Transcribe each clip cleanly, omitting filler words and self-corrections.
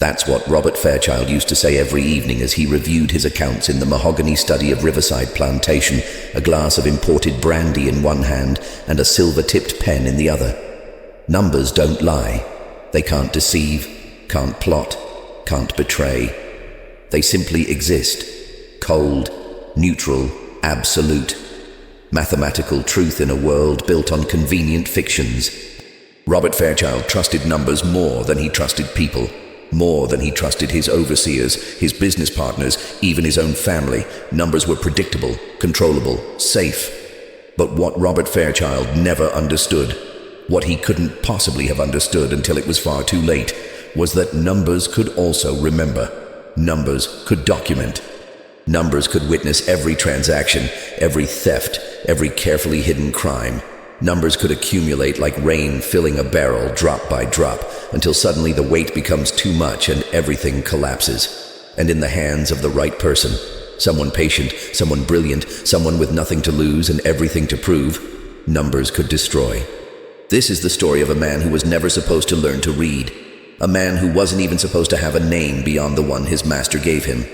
That's what Robert Fairchild used to say every evening as he reviewed his accounts in the mahogany study of Riverside Plantation, a glass of imported brandy in one hand and a silver-tipped pen in the other. Numbers don't lie. They can't deceive, can't plot, can't betray. They simply exist. Cold, neutral, absolute. Mathematical truth in a world built on convenient fictions. Robert Fairchild trusted numbers more than he trusted people. More than he trusted his overseers, his business partners, even his own family. Numbers were predictable, controllable, safe. But what Robert Fairchild never understood, what he couldn't possibly have understood until it was far too late, was that numbers could also remember. Numbers could document. Numbers could witness every transaction, every theft, every carefully hidden crime. Numbers could accumulate like rain filling a barrel drop by drop until suddenly the weight becomes too much and everything collapses. And in the hands of the right person, someone patient, someone brilliant, someone with nothing to lose and everything to prove, numbers could destroy. This is the story of a man who was never supposed to learn to read. A man who wasn't even supposed to have a name beyond the one his master gave him.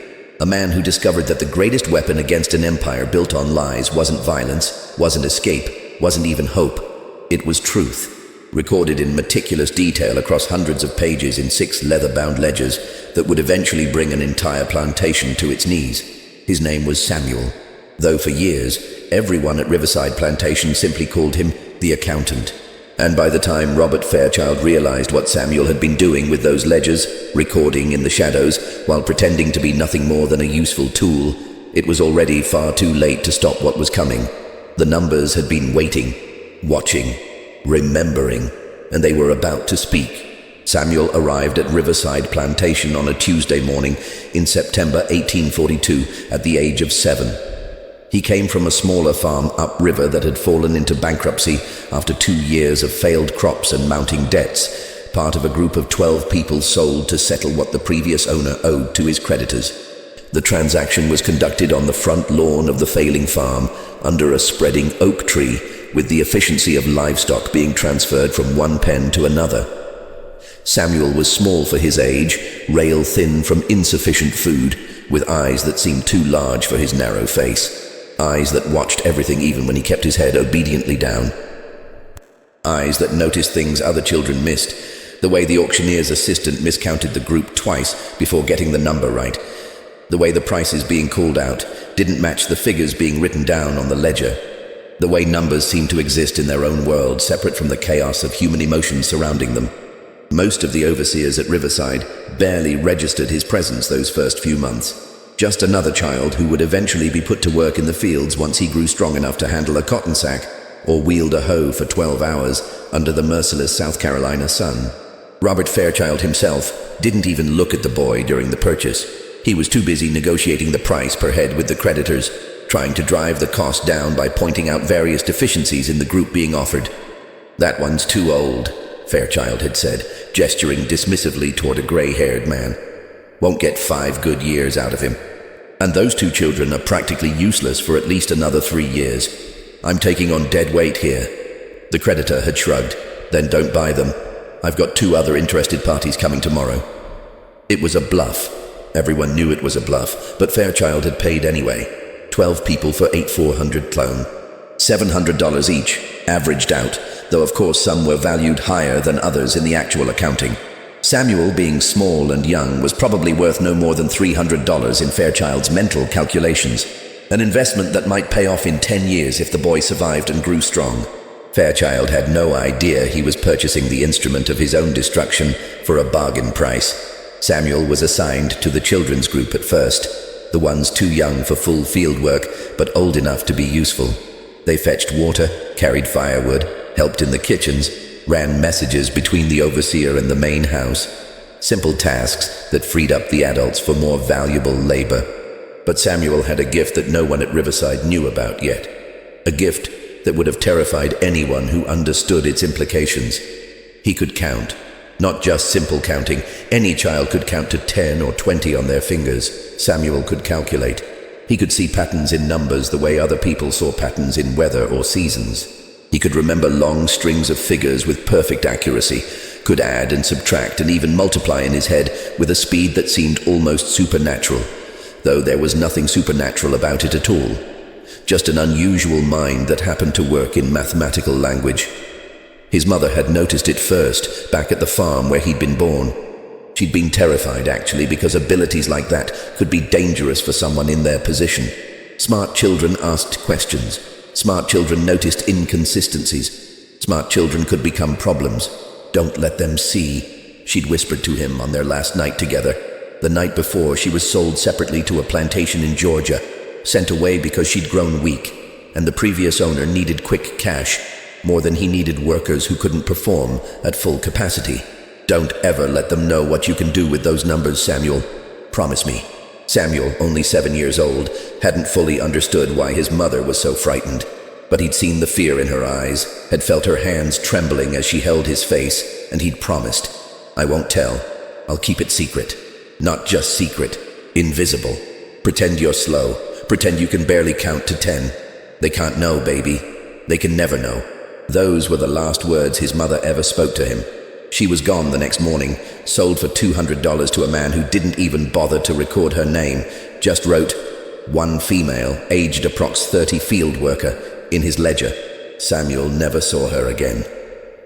A man who discovered that the greatest weapon against an empire built on lies wasn't violence, wasn't escape, wasn't even hope. It was truth, recorded in meticulous detail across hundreds of pages in 6 leather-bound ledgers that would eventually bring an entire plantation to its knees. His name was Samuel, though for years, everyone at Riverside Plantation simply called him the accountant. And by the time Robert Fairchild realized what Samuel had been doing with those ledgers, recording in the shadows while pretending to be nothing more than a useful tool, it was already far too late to stop what was coming. The numbers had been waiting, watching, remembering, and they were about to speak. Samuel arrived at Riverside Plantation on a Tuesday morning in September 1842 at the age of 7. He came from a smaller farm upriver that had fallen into bankruptcy after 2 years of failed crops and mounting debts, part of a group of 12 people sold to settle what the previous owner owed to his creditors. The transaction was conducted on the front lawn of the failing farm under a spreading oak tree, with the efficiency of livestock being transferred from one pen to another. Samuel was small for his age, rail-thin from insufficient food, with eyes that seemed too large for his narrow face. Eyes that watched everything even when he kept his head obediently down. Eyes that noticed things other children missed, the way the auctioneer's assistant miscounted the group twice before getting the number right, the way the prices being called out didn't match the figures being written down on the ledger, the way numbers seemed to exist in their own world, separate from the chaos of human emotions surrounding them. Most of the overseers at Riverside barely registered his presence those first few months. Just another child who would eventually be put to work in the fields once he grew strong enough to handle a cotton sack or wield a hoe for 12 hours under the merciless South Carolina sun. Robert Fairchild himself didn't even look at the boy during the purchase. He was too busy negotiating the price per head with the creditors, trying to drive the cost down by pointing out various deficiencies in the group being offered. "That one's too old," Fairchild had said, gesturing dismissively toward a gray-haired man. "Won't get 5 good years out of him. And those 2 children are practically useless for at least another 3 years. I'm taking on dead weight here." The creditor had shrugged. "Then don't buy them. I've got 2 other interested parties coming tomorrow." It was a bluff. Everyone knew it was a bluff, but Fairchild had paid anyway. 12 people for 8,400 clone. $700 each, averaged out, though of course some were valued higher than others in the actual accounting. Samuel, being small and young, was probably worth no more than $300 in Fairchild's mental calculations. An investment that might pay off in 10 years if the boy survived and grew strong. Fairchild had no idea he was purchasing the instrument of his own destruction for a bargain price. Samuel was assigned to the children's group at first, the ones too young for full field work, but old enough to be useful. They fetched water, carried firewood, helped in the kitchens, ran messages between the overseer and the main house. Simple tasks that freed up the adults for more valuable labor. But Samuel had a gift that no one at Riverside knew about yet. A gift that would have terrified anyone who understood its implications. He could count. Not just simple counting. Any child could count to 10 or 20 on their fingers. Samuel could calculate. He could see patterns in numbers the way other people saw patterns in weather or seasons. He could remember long strings of figures with perfect accuracy, could add and subtract and even multiply in his head with a speed that seemed almost supernatural, though there was nothing supernatural about it at all. Just an unusual mind that happened to work in mathematical language. His mother had noticed it first, back at the farm where he'd been born. She'd been terrified, actually, because abilities like that could be dangerous for someone in their position. Smart children asked questions. Smart children noticed inconsistencies. Smart children could become problems. Don't let them see, she'd whispered to him on their last night together. The night before, she was sold separately to a plantation in Georgia, sent away because she'd grown weak, and the previous owner needed quick cash, more than he needed workers who couldn't perform at full capacity. Don't ever let them know what you can do with those numbers, Samuel. Promise me. Samuel, only 7 years old, hadn't fully understood why his mother was so frightened, but he'd seen the fear in her eyes, had felt her hands trembling as she held his face, and he'd promised, I won't tell. I'll keep it secret. Not just secret, invisible. Pretend you're slow. Pretend you can barely count to 10. They can't know, baby. They can never know. Those were the last words his mother ever spoke to him. She was gone the next morning, sold for $200 to a man who didn't even bother to record her name, just wrote, one female, aged approx 30 field worker, in his ledger. Samuel never saw her again.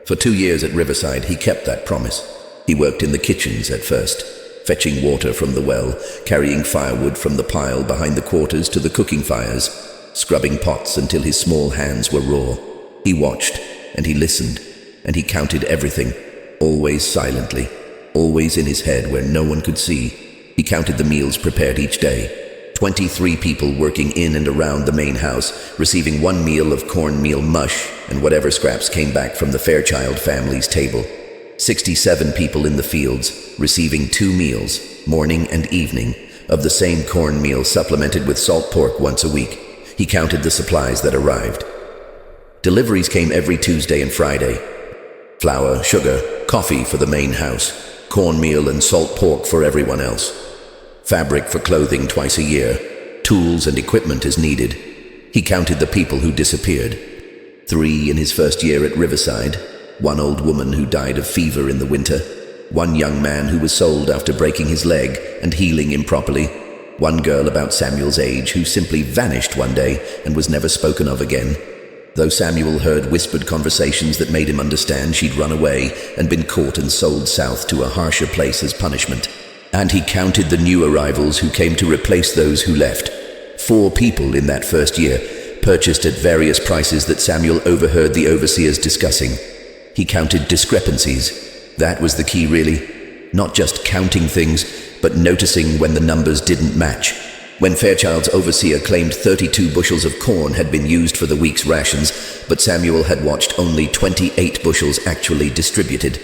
For 2 years at Riverside, he kept that promise. He worked in the kitchens at first, fetching water from the well, carrying firewood from the pile behind the quarters to the cooking fires, scrubbing pots until his small hands were raw. He watched, and he listened, and he counted everything. Always silently, always in his head where no one could see. He counted the meals prepared each day. 23 people working in and around the main house, receiving 1 meal of cornmeal mush and whatever scraps came back from the Fairchild family's table. 67 people in the fields, receiving 2 meals, morning and evening, of the same cornmeal supplemented with salt pork once a week. He counted the supplies that arrived. Deliveries came every Tuesday and Friday. Flour, sugar, coffee for the main house, cornmeal and salt pork for everyone else. Fabric for clothing twice a year, tools and equipment as needed. He counted the people who disappeared. 3 in his first year at Riverside, 1 old woman who died of fever in the winter, 1 young man who was sold after breaking his leg and healing improperly, 1 girl about Samuel's age who simply vanished one day and was never spoken of again. Though Samuel heard whispered conversations that made him understand she'd run away and been caught and sold south to a harsher place as punishment. And he counted the new arrivals who came to replace those who left. 4 people in that first year, purchased at various prices that Samuel overheard the overseers discussing. He counted discrepancies. That was the key, really. Not just counting things, but noticing when the numbers didn't match. When Fairchild's overseer claimed 32 bushels of corn had been used for the week's rations, but Samuel had watched only 28 bushels actually distributed.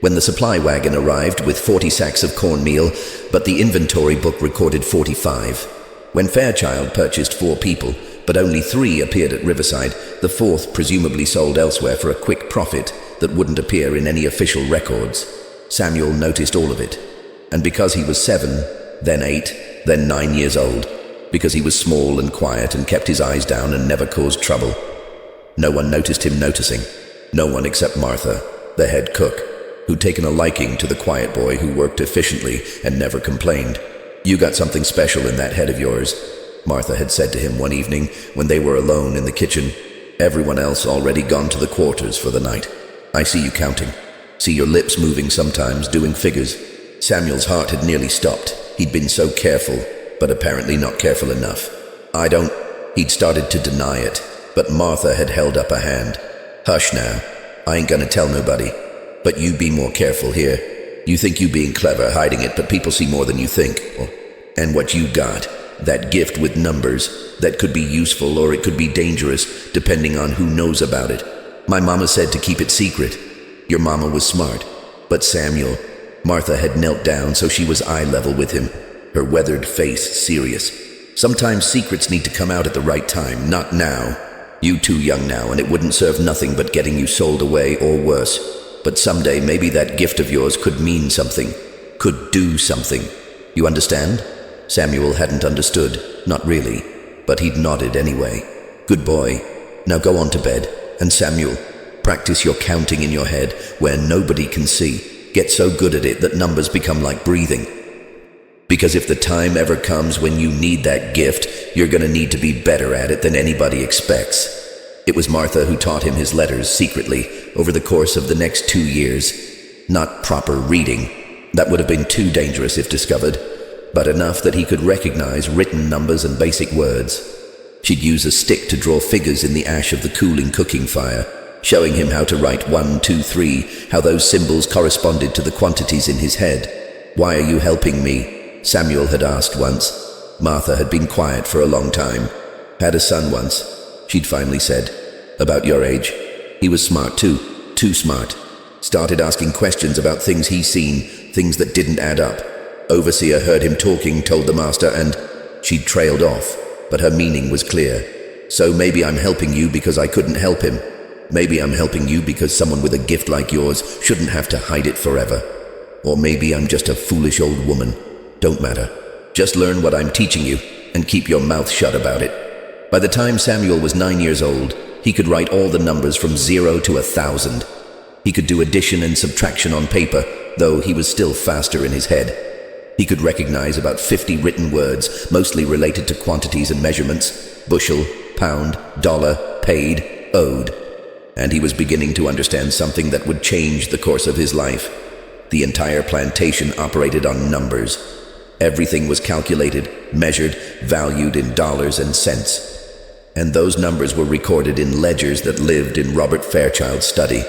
When the supply wagon arrived with 40 sacks of cornmeal, but the inventory book recorded 45. When Fairchild purchased 4 people, but only 3 appeared at Riverside, the 4th presumably sold elsewhere for a quick profit that wouldn't appear in any official records. Samuel noticed all of it. And because he was 7, then 8, then 9 years old, because he was small and quiet and kept his eyes down and never caused trouble. No one noticed him noticing. No one except Martha, the head cook, who'd taken a liking to the quiet boy who worked efficiently and never complained. You got something special in that head of yours, Martha had said to him one evening when they were alone in the kitchen. Everyone else already gone to the quarters for the night. I see you counting. See your lips moving sometimes, doing figures. Samuel's heart had nearly stopped. He'd been so careful, but apparently not careful enough. He'd started to deny it, but Martha had held up a hand. Hush now. I ain't gonna tell nobody. But you be more careful here. You think you being clever, hiding it, but people see more than you think. And what you got, that gift with numbers, that could be useful or it could be dangerous, depending on who knows about it. My mama said to keep it secret. Your mama was smart. But Samuel, Martha had knelt down so she was eye level with him, her weathered face serious. Sometimes secrets need to come out at the right time, not now. You too young now, and it wouldn't serve nothing but getting you sold away or worse. But someday maybe that gift of yours could mean something, could do something. You understand? Samuel hadn't understood, not really, but he'd nodded anyway. Good boy. Now go on to bed. And Samuel, Practice your counting in your head where nobody can see. Get so good at it that numbers become like breathing. Because if the time ever comes when you need that gift, you're going to need to be better at it than anybody expects. It was Martha who taught him his letters secretly over the course of the next 2 years. Not proper reading. That would have been too dangerous if discovered, but enough that he could recognize written numbers and basic words. She'd use a stick to draw figures in the ash of the cooling cooking fire, showing him how to write 1, 2, 3, how those symbols corresponded to the quantities in his head. "Why are you helping me?" Samuel had asked once. Martha had been quiet for a long time. "Had a son once," she'd finally said. "About your age. He was smart too smart. Started asking questions about things he's seen, things that didn't add up. Overseer heard him talking, told the master, and..." She'd trailed off, but her meaning was clear. "So maybe I'm helping you because I couldn't help him. Maybe I'm helping you because someone with a gift like yours shouldn't have to hide it forever. Or maybe I'm just a foolish old woman. Don't matter. Just learn what I'm teaching you and keep your mouth shut about it." By the time Samuel was 9 years old, he could write all the numbers from 0 to 1,000. He could do addition and subtraction on paper, though he was still faster in his head. He could recognize about 50 written words, mostly related to quantities and measurements: bushel, pound, dollar, paid, owed. And he was beginning to understand something that would change the course of his life. The entire plantation operated on numbers. Everything was calculated, measured, valued in dollars and cents. And those numbers were recorded in ledgers that lived in Robert Fairchild's study.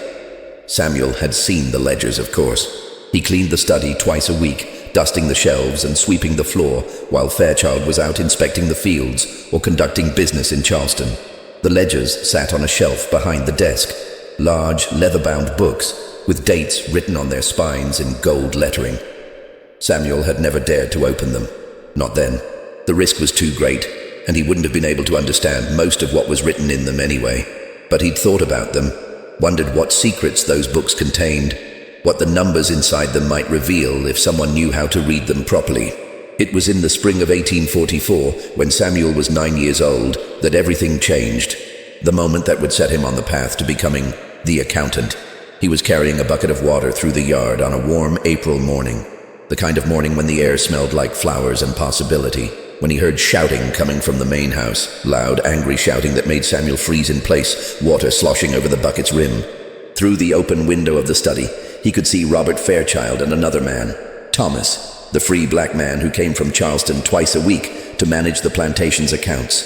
Samuel had seen the ledgers, of course. He cleaned the study twice a week, dusting the shelves and sweeping the floor, while Fairchild was out inspecting the fields or conducting business in Charleston. The ledgers sat on a shelf behind the desk, large leather-bound books with dates written on their spines in gold lettering. Samuel had never dared to open them. Not then. The risk was too great, and he wouldn't have been able to understand most of what was written in them anyway. But he'd thought about them, wondered what secrets those books contained, what the numbers inside them might reveal if someone knew how to read them properly. It was in the spring of 1844, when Samuel was 9 years old, that everything changed. The moment that would set him on the path to becoming the accountant. He was carrying a bucket of water through the yard on a warm April morning. The kind of morning when the air smelled like flowers and possibility. When he heard shouting coming from the main house, loud, angry shouting that made Samuel freeze in place, water sloshing over the bucket's rim. Through the open window of the study, he could see Robert Fairchild and another man, Thomas, the free black man who came from Charleston twice a week to manage the plantation's accounts.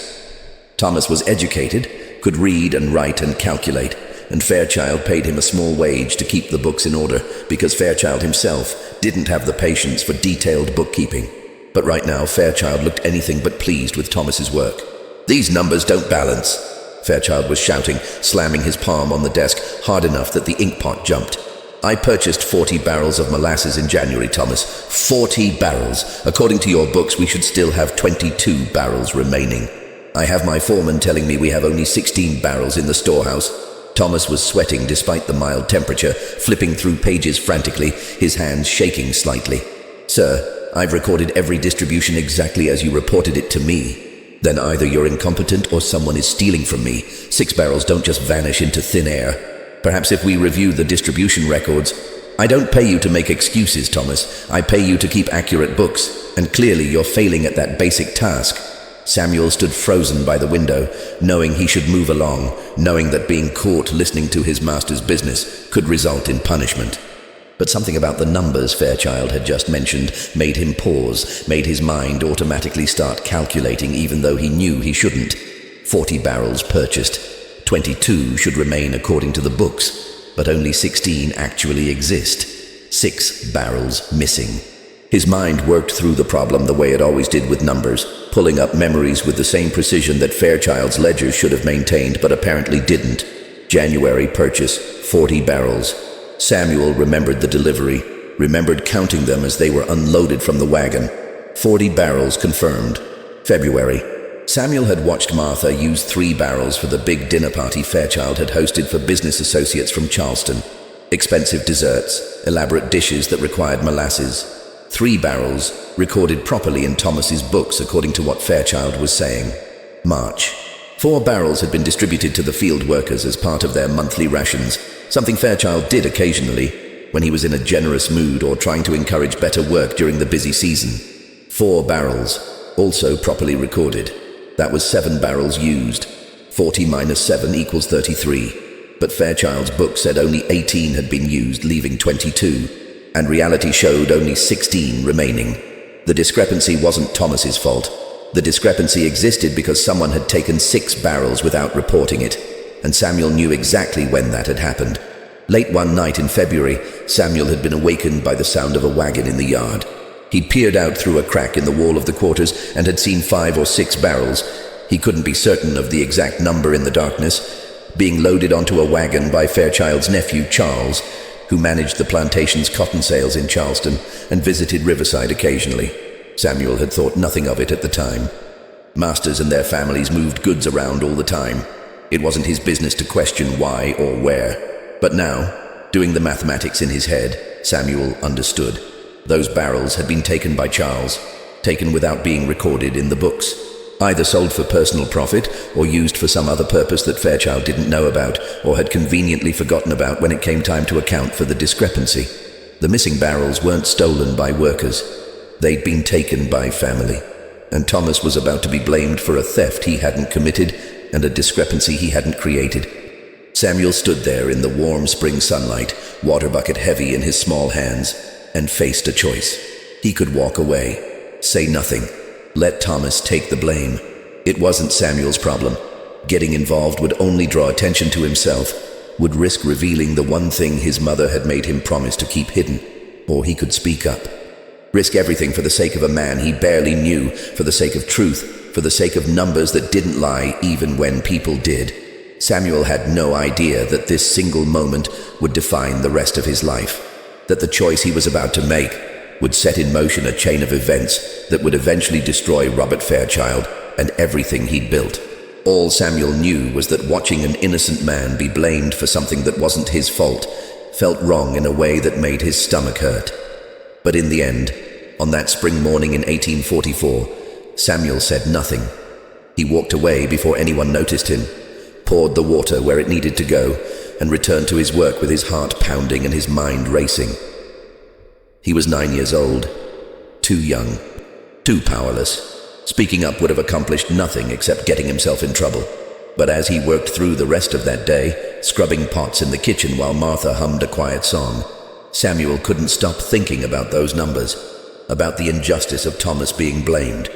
Thomas was educated, could read and write and calculate, and Fairchild paid him a small wage to keep the books in order because Fairchild himself didn't have the patience for detailed bookkeeping. But right now, Fairchild looked anything but pleased with Thomas's work. "These numbers don't balance," Fairchild was shouting, slamming his palm on the desk hard enough that the ink pot jumped. "I purchased 40 barrels of molasses in January, Thomas. 40 barrels. According to your books, we should still have 22 barrels remaining. I have my foreman telling me we have only 16 barrels in the storehouse." Thomas was sweating despite the mild temperature, flipping through pages frantically, his hands shaking slightly. "Sir, I've recorded every distribution exactly as you reported it to me." "Then either you're incompetent or someone is stealing from me. 6 barrels don't just vanish into thin air. Perhaps if we review the distribution records..." "I don't pay you to make excuses, Thomas. I pay you to keep accurate books, and clearly you're failing at that basic task." Samuel stood frozen by the window, knowing he should move along, knowing that being caught listening to his master's business could result in punishment. But something about the numbers Fairchild had just mentioned made him pause, made his mind automatically start calculating even though he knew he shouldn't. 40 barrels purchased. 22 should remain according to the books, but only 16 actually exist. 6 barrels missing. His mind worked through the problem the way it always did with numbers, pulling up memories with the same precision that Fairchild's ledgers should have maintained but apparently didn't. January purchase, 40 barrels. Samuel remembered the delivery, remembered counting them as they were unloaded from the wagon. 40 barrels confirmed. February. Samuel had watched Martha use 3 barrels for the big dinner party Fairchild had hosted for business associates from Charleston. Expensive desserts, elaborate dishes that required molasses. 3 barrels, recorded properly in Thomas's books according to what Fairchild was saying. March. 4 barrels had been distributed to the field workers as part of their monthly rations, something Fairchild did occasionally when he was in a generous mood or trying to encourage better work during the busy season. 4 barrels, also properly recorded. That was 7 barrels used. 40 minus 7 equals 33. But Fairchild's book said only 18 had been used, leaving 22, and reality showed only 16 remaining. The discrepancy wasn't Thomas's fault. The discrepancy existed because someone had taken 6 barrels without reporting it, and Samuel knew exactly when that had happened. Late one night in February, Samuel had been awakened by the sound of a wagon in the yard. He'd peered out through a crack in the wall of the quarters and had seen 5 or 6 barrels. He couldn't be certain of the exact number in the darkness, being loaded onto a wagon by Fairchild's nephew, Charles, who managed the plantation's cotton sales in Charleston and visited Riverside occasionally. Samuel had thought nothing of it at the time. Masters and their families moved goods around all the time. It wasn't his business to question why or where. But now, doing the mathematics in his head, Samuel understood. Those barrels had been taken by Charles, taken without being recorded in the books, either sold for personal profit or used for some other purpose that Fairchild didn't know about or had conveniently forgotten about when it came time to account for the discrepancy. The missing barrels weren't stolen by workers. They'd been taken by family, and Thomas was about to be blamed for a theft he hadn't committed and a discrepancy he hadn't created. Samuel stood there in the warm spring sunlight, water bucket heavy in his small hands, and faced a choice. He could walk away, say nothing, let Thomas take the blame. It wasn't Samuel's problem. Getting involved would only draw attention to himself, would risk revealing the one thing his mother had made him promise to keep hidden, or he could speak up. Risk everything for the sake of a man he barely knew, for the sake of truth, for the sake of numbers that didn't lie even when people did. Samuel had no idea that this single moment would define the rest of his life, that the choice he was about to make would set in motion a chain of events that would eventually destroy Robert Fairchild and everything he'd built. All Samuel knew was that watching an innocent man be blamed for something that wasn't his fault felt wrong in a way that made his stomach hurt. But in the end, on that spring morning in 1844, Samuel said nothing. He walked away before anyone noticed him, poured the water where it needed to go, and returned to his work with his heart pounding and his mind racing. He was 9 years old, too young, too powerless. Speaking up would have accomplished nothing except getting himself in trouble. But as he worked through the rest of that day, scrubbing pots in the kitchen while Martha hummed a quiet song, Samuel couldn't stop thinking about those numbers, about the injustice of Thomas being blamed,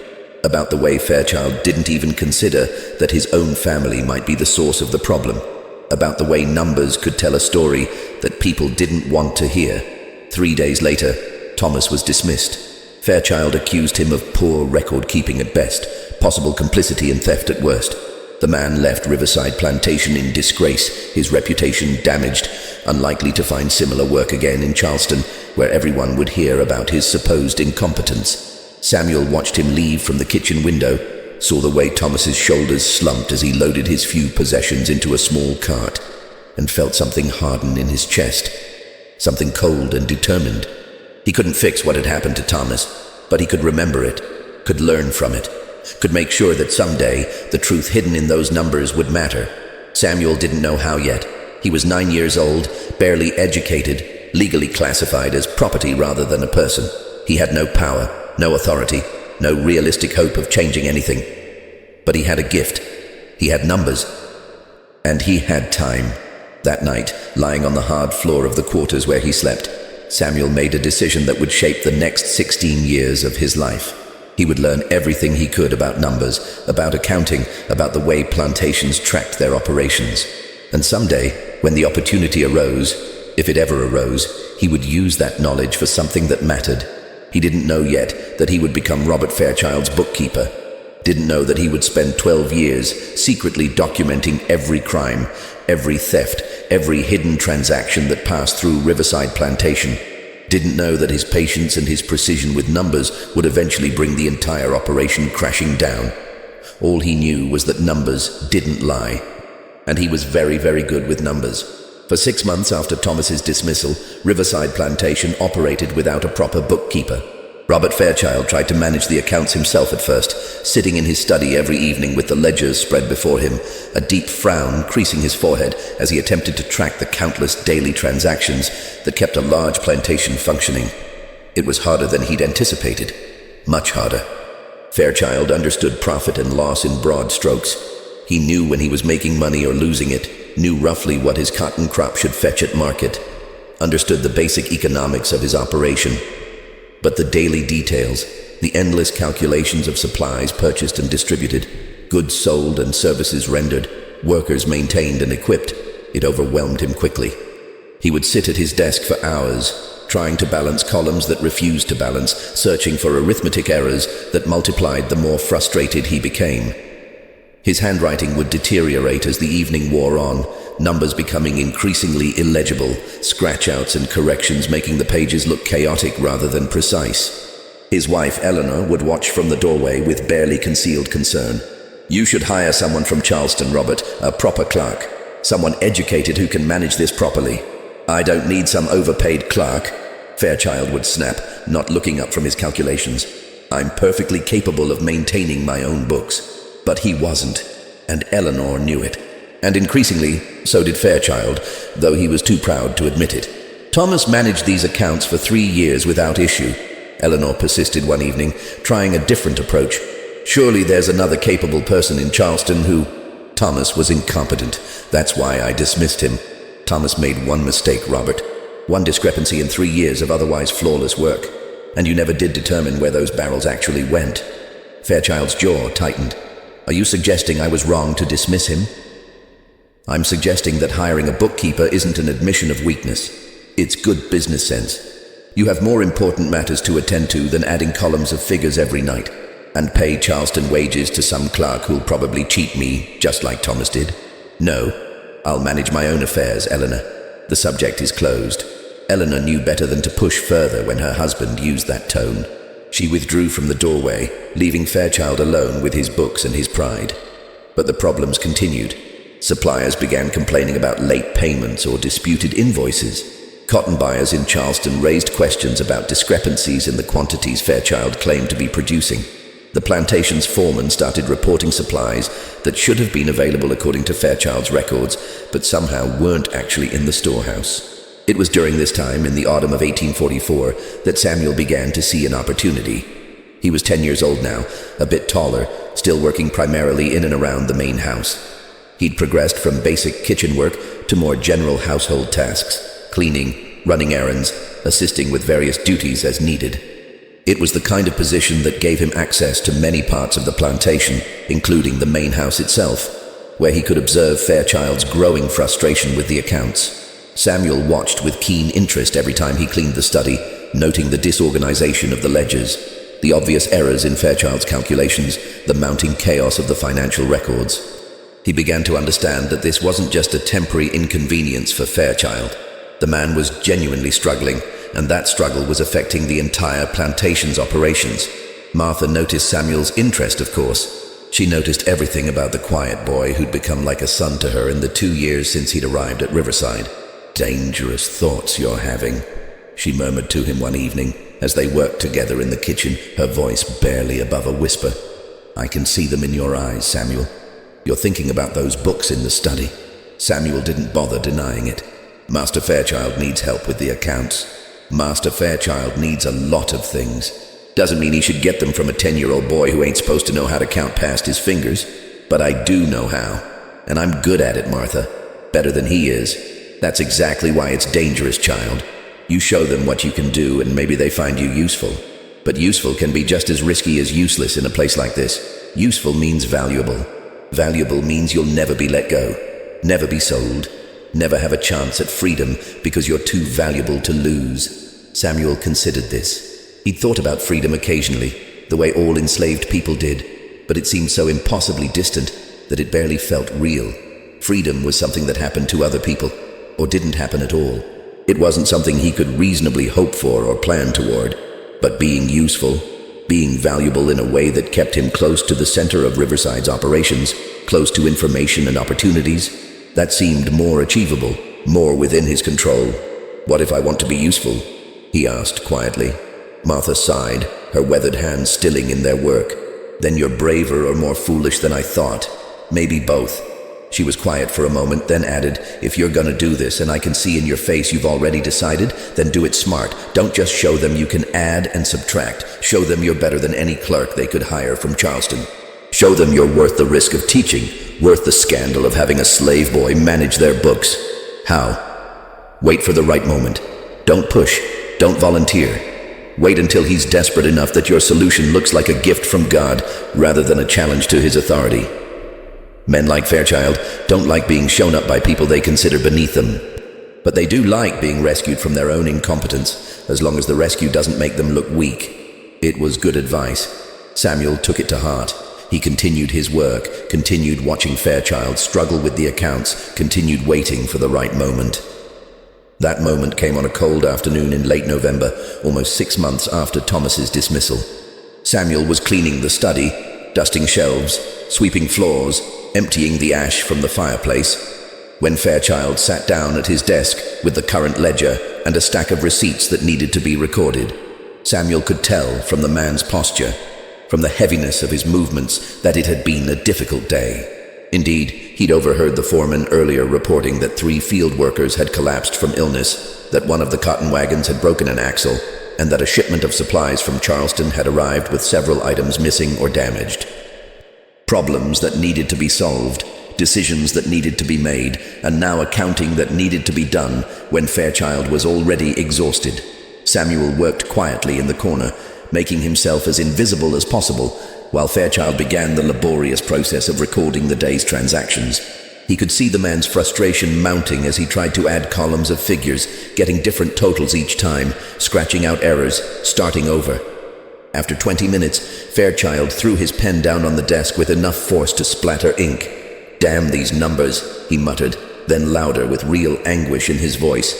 about the way Fairchild didn't even consider that his own family might be the source of the problem, about the way numbers could tell a story that people didn't want to hear. 3 days later, Thomas was dismissed. Fairchild accused him of poor record-keeping at best, possible complicity and theft at worst. The man left Riverside Plantation in disgrace, his reputation damaged, unlikely to find similar work again in Charleston, where everyone would hear about his supposed incompetence. Samuel watched him leave from the kitchen window, saw the way Thomas's shoulders slumped as he loaded his few possessions into a small cart, and felt something harden in his chest, something cold and determined. He couldn't fix what had happened to Thomas, but he could remember it, could learn from it, could make sure that someday the truth hidden in those numbers would matter. Samuel didn't know how yet. He was 9 years old, barely educated, legally classified as property rather than a person. He had no power, no authority, no realistic hope of changing anything. But he had a gift. He had numbers. And he had time. That night, lying on the hard floor of the quarters where he slept, Samuel made a decision that would shape the next 16 years of his life. He would learn everything he could about numbers, about accounting, about the way plantations tracked their operations. And someday, when the opportunity arose, if it ever arose, he would use that knowledge for something that mattered. He didn't know yet that he would become Robert Fairchild's bookkeeper. Didn't know that he would spend 12 years secretly documenting every crime, every theft, every hidden transaction that passed through Riverside Plantation. Didn't know that his patience and his precision with numbers would eventually bring the entire operation crashing down. All he knew was that numbers didn't lie. And he was very, very good with numbers. For 6 months after Thomas's dismissal, Riverside Plantation operated without a proper bookkeeper. Robert Fairchild tried to manage the accounts himself at first, sitting in his study every evening with the ledgers spread before him, a deep frown creasing his forehead as he attempted to track the countless daily transactions that kept a large plantation functioning. It was harder than he'd anticipated. Much harder. Fairchild understood profit and loss in broad strokes. He knew when he was making money or losing it, knew roughly what his cotton crop should fetch at market, understood the basic economics of his operation. But the daily details, the endless calculations of supplies purchased and distributed, goods sold and services rendered, workers maintained and equipped, it overwhelmed him quickly. He would sit at his desk for hours, trying to balance columns that refused to balance, searching for arithmetic errors that multiplied the more frustrated he became. His handwriting would deteriorate as the evening wore on, numbers becoming increasingly illegible, scratch-outs and corrections making the pages look chaotic rather than precise. His wife, Eleanor, would watch from the doorway with barely concealed concern. "You should hire someone from Charleston, Robert, a proper clerk. Someone educated who can manage this properly." "I don't need some overpaid clerk," Fairchild would snap, not looking up from his calculations. "I'm perfectly capable of maintaining my own books." But he wasn't, and Eleanor knew it. And increasingly, so did Fairchild, though he was too proud to admit it. "Thomas managed these accounts for 3 years without issue," Eleanor persisted one evening, trying a different approach. "Surely there's another capable person in Charleston who—" "Thomas was incompetent. That's why I dismissed him. Thomas made one mistake, Robert. One discrepancy in 3 years of otherwise flawless work. And you never did determine where those barrels actually went." Fairchild's jaw tightened. "Are you suggesting I was wrong to dismiss him?" "I'm suggesting that hiring a bookkeeper isn't an admission of weakness. It's good business sense. You have more important matters to attend to than adding columns of figures every night, and pay Charleston wages to some clerk who'll probably cheat me, just like Thomas did. No, I'll manage my own affairs, Eleanor. The subject is closed." Eleanor knew better than to push further when her husband used that tone. She withdrew from the doorway, leaving Fairchild alone with his books and his pride. But the problems continued. Suppliers began complaining about late payments or disputed invoices. Cotton buyers in Charleston raised questions about discrepancies in the quantities Fairchild claimed to be producing. The plantation's foreman started reporting supplies that should have been available according to Fairchild's records, but somehow weren't actually in the storehouse. It was during this time, in the autumn of 1844, that Samuel began to see an opportunity. He was 10 years old now, a bit taller, still working primarily in and around the main house. He'd progressed from basic kitchen work to more general household tasks, cleaning, running errands, assisting with various duties as needed. It was the kind of position that gave him access to many parts of the plantation, including the main house itself, where he could observe Fairchild's growing frustration with the accounts. Samuel watched with keen interest every time he cleaned the study, noting the disorganization of the ledgers, the obvious errors in Fairchild's calculations, the mounting chaos of the financial records. He began to understand that this wasn't just a temporary inconvenience for Fairchild. The man was genuinely struggling, and that struggle was affecting the entire plantation's operations. Martha noticed Samuel's interest, of course. She noticed everything about the quiet boy who'd become like a son to her in the 2 years since he'd arrived at Riverside. "Dangerous thoughts you're having," she murmured to him one evening as they worked together in the kitchen, her voice barely above a whisper. "I can see them in your eyes, Samuel. You're thinking about those books in the study." Samuel didn't bother denying it. "Master Fairchild needs help with the accounts. Master Fairchild needs a lot of things. Doesn't mean he should get them from a 10-year-old boy who ain't supposed to know how to count past his fingers. But I do know how. And I'm good at it, Martha. Better than he is. That's exactly why it's dangerous, child. You show them what you can do and maybe they find you useful. But useful can be just as risky as useless in a place like this. Useful means valuable. Valuable means you'll never be let go. Never be sold. Never have a chance at freedom because you're too valuable to lose." Samuel considered this. He'd thought about freedom occasionally, the way all enslaved people did, but it seemed so impossibly distant that it barely felt real. Freedom was something that happened to other people, or didn't happen at all. It wasn't something he could reasonably hope for or plan toward. But being useful, being valuable in a way that kept him close to the center of Riverside's operations, close to information and opportunities, that seemed more achievable, more within his control. "What if I want to be useful?" he asked quietly. Martha sighed, her weathered hands stilling in their work. Then you're braver or more foolish than I thought. Maybe both. She was quiet for a moment, then added, if you're gonna do this and I can see in your face you've already decided, then do it smart. Don't just show them you can add and subtract. Show them you're better than any clerk they could hire from Charleston. Show them you're worth the risk of teaching, worth the scandal of having a slave boy manage their books. How? Wait for the right moment. Don't push. Don't volunteer. Wait until he's desperate enough that your solution looks like a gift from God rather than a challenge to his authority. Men like Fairchild don't like being shown up by people they consider beneath them. But they do like being rescued from their own incompetence, as long as the rescue doesn't make them look weak. It was good advice. Samuel took it to heart. He continued his work, continued watching Fairchild struggle with the accounts, continued waiting for the right moment. That moment came on a cold afternoon in late November, almost 6 months after Thomas's dismissal. Samuel was cleaning the study, dusting shelves, sweeping floors, emptying the ash from the fireplace, when Fairchild sat down at his desk with the current ledger and a stack of receipts that needed to be recorded. Samuel could tell from the man's posture, from the heaviness of his movements, that it had been a difficult day. Indeed, he'd overheard the foreman earlier reporting that 3 field workers had collapsed from illness, that one of the cotton wagons had broken an axle, and that a shipment of supplies from Charleston had arrived with several items missing or damaged. Problems that needed to be solved, decisions that needed to be made, and now accounting that needed to be done when Fairchild was already exhausted. Samuel worked quietly in the corner, making himself as invisible as possible, while Fairchild began the laborious process of recording the day's transactions. He could see the man's frustration mounting as he tried to add columns of figures, getting different totals each time, scratching out errors, starting over. After 20 minutes, Fairchild threw his pen down on the desk with enough force to splatter ink. "Damn these numbers," he muttered, then louder with real anguish in his voice.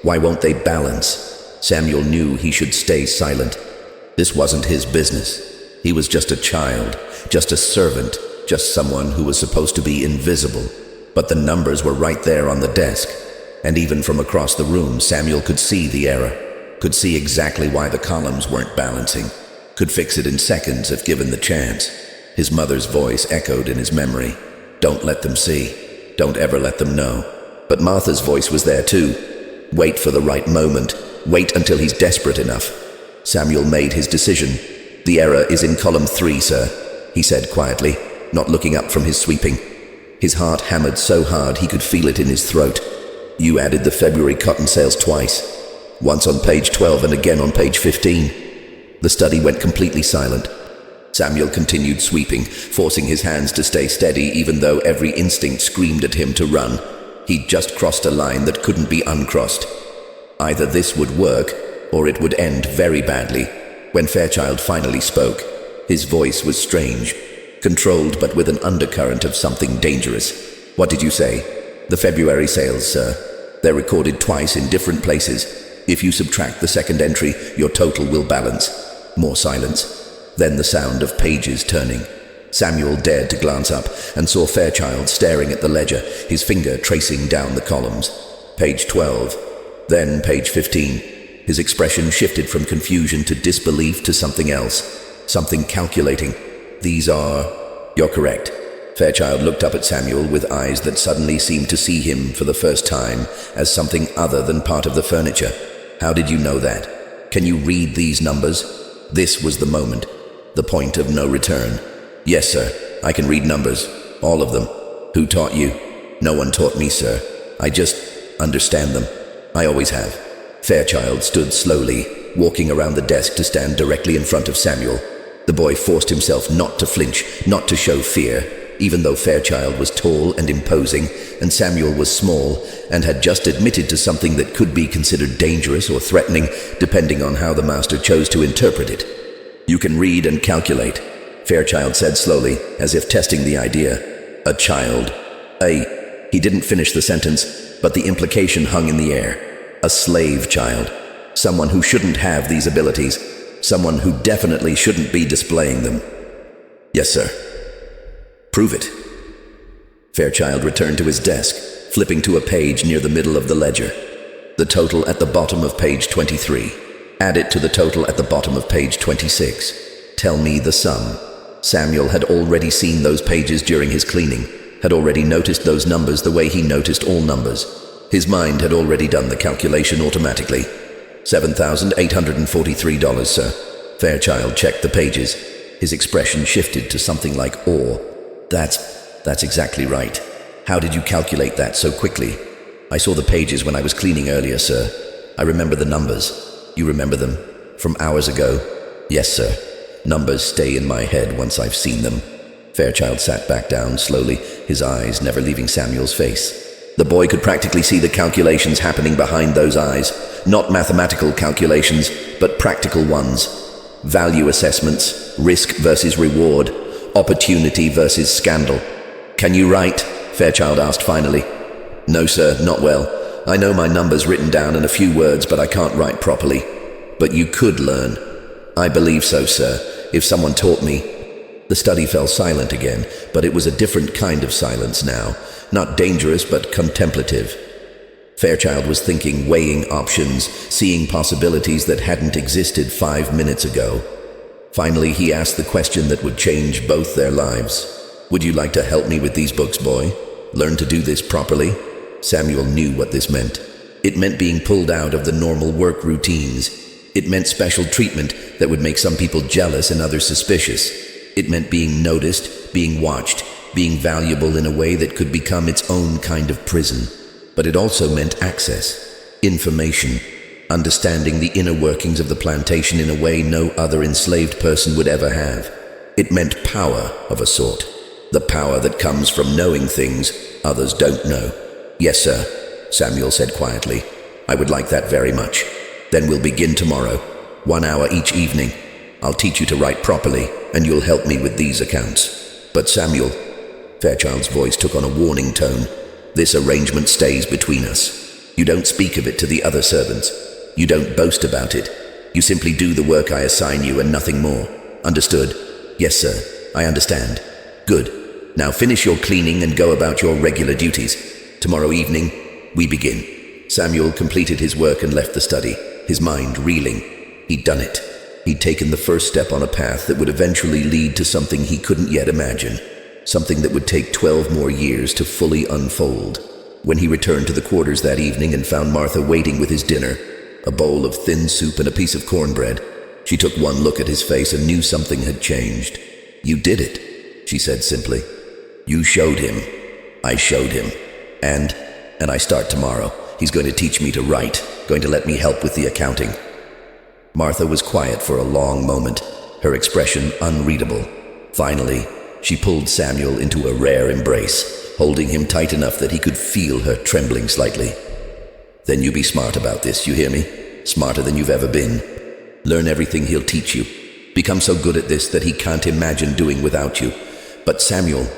"Why won't they balance?" Samuel knew he should stay silent. This wasn't his business. He was just a child, just a servant, just someone who was supposed to be invisible. But the numbers were right there on the desk, and even from across the room, Samuel could see the error, could see exactly why the columns weren't balancing, could fix it in seconds if given the chance. His mother's voice echoed in his memory. Don't let them see. Don't ever let them know. But Martha's voice was there too. Wait for the right moment. Wait until he's desperate enough. Samuel made his decision. The error is in column 3, sir, he said quietly, not looking up from his sweeping. His heart hammered so hard he could feel it in his throat. You added the February cotton sales twice. Once on page 12 and again on page 15. The study went completely silent. Samuel continued sweeping, forcing his hands to stay steady even though every instinct screamed at him to run. He'd just crossed a line that couldn't be uncrossed. Either this would work, or it would end very badly. When Fairchild finally spoke, his voice was strange, controlled but with an undercurrent of something dangerous. What did you say? The February sales, sir. They're recorded twice in different places. If you subtract the second entry, your total will balance. More silence. Then the sound of pages turning. Samuel dared to glance up and saw Fairchild staring at the ledger, his finger tracing down the columns. Page 12, then page 15. His expression shifted from confusion to disbelief to something else, something calculating. These are... You're correct. Fairchild looked up at Samuel with eyes that suddenly seemed to see him for the first time as something other than part of the furniture. How did you know that? Can you read these numbers? This was the moment, the point of no return. Yes, sir, I can read numbers, all of them. Who taught you? No one taught me, sir. I just understand them. I always have. Fairchild stood slowly, walking around the desk to stand directly in front of Samuel. The boy forced himself not to flinch, not to show fear, even though Fairchild was tall and imposing, and Samuel was small, and had just admitted to something that could be considered dangerous or threatening, depending on how the master chose to interpret it. You can read and calculate, Fairchild said slowly, as if testing the idea. A child. He didn't finish the sentence, but the implication hung in the air. A slave child. Someone who shouldn't have these abilities. Someone who definitely shouldn't be displaying them. Yes, sir. Prove it. Fairchild returned to his desk, flipping to a page near the middle of the ledger. The total at the bottom of page 23. Add it to the total at the bottom of page 26. Tell me the sum. Samuel had already seen those pages during his cleaning, had already noticed those numbers the way he noticed all numbers. His mind had already done the calculation automatically. $7,843, sir. Fairchild checked the pages. His expression shifted to something like awe. That's exactly right. How did you calculate that so quickly? I saw the pages when I was cleaning earlier, sir. I remember the numbers. You remember them? From hours ago? Yes, sir. Numbers stay in my head once I've seen them. Fairchild sat back down slowly, his eyes never leaving Samuel's face. The boy could practically see the calculations happening behind those eyes. Not mathematical calculations, but practical ones. Value assessments, risk versus reward, opportunity versus scandal. Can you write? Fairchild asked finally. No, sir, not well. I know my numbers written down in a few words, but I can't write properly. But you could learn. I believe so, sir, if someone taught me. The study fell silent again, but it was a different kind of silence now. Not dangerous, but contemplative. Fairchild was thinking, weighing options, seeing possibilities that hadn't existed 5 minutes ago. Finally, he asked the question that would change both their lives. Would you like to help me with these books, boy? Learn to do this properly? Samuel knew what this meant. It meant being pulled out of the normal work routines. It meant special treatment that would make some people jealous and others suspicious. It meant being noticed, being watched, being valuable in a way that could become its own kind of prison. But it also meant access, information, understanding the inner workings of the plantation in a way no other enslaved person would ever have. It meant power of a sort, the power that comes from knowing things others don't know. Yes, sir, Samuel said quietly. I would like that very much. Then we'll begin tomorrow, 1 hour each evening. I'll teach you to write properly, and you'll help me with these accounts. But Samuel, Fairchild's voice took on a warning tone, this arrangement stays between us. You don't speak of it to the other servants. You don't boast about it. You simply do the work I assign you and nothing more. Understood? Yes, sir, I understand. Good. Now finish your cleaning and go about your regular duties. Tomorrow evening, we begin. Samuel completed his work and left the study, his mind reeling. He'd done it. He'd taken the first step on a path that would eventually lead to something he couldn't yet imagine. Something that would take 12 more years to fully unfold. When he returned to the quarters that evening and found Martha waiting with his dinner, a bowl of thin soup and a piece of cornbread, she took one look at his face and knew something had changed. You did it, she said simply. You showed him. I showed him. And I start tomorrow. He's going to teach me to write, going to let me help with the accounting. Martha was quiet for a long moment, her expression unreadable. Finally, she pulled Samuel into a rare embrace, holding him tight enough that he could feel her trembling slightly. Then you be smart about this, you hear me? Smarter than you've ever been. Learn everything he'll teach you. Become so good at this that he can't imagine doing without you. But Samuel,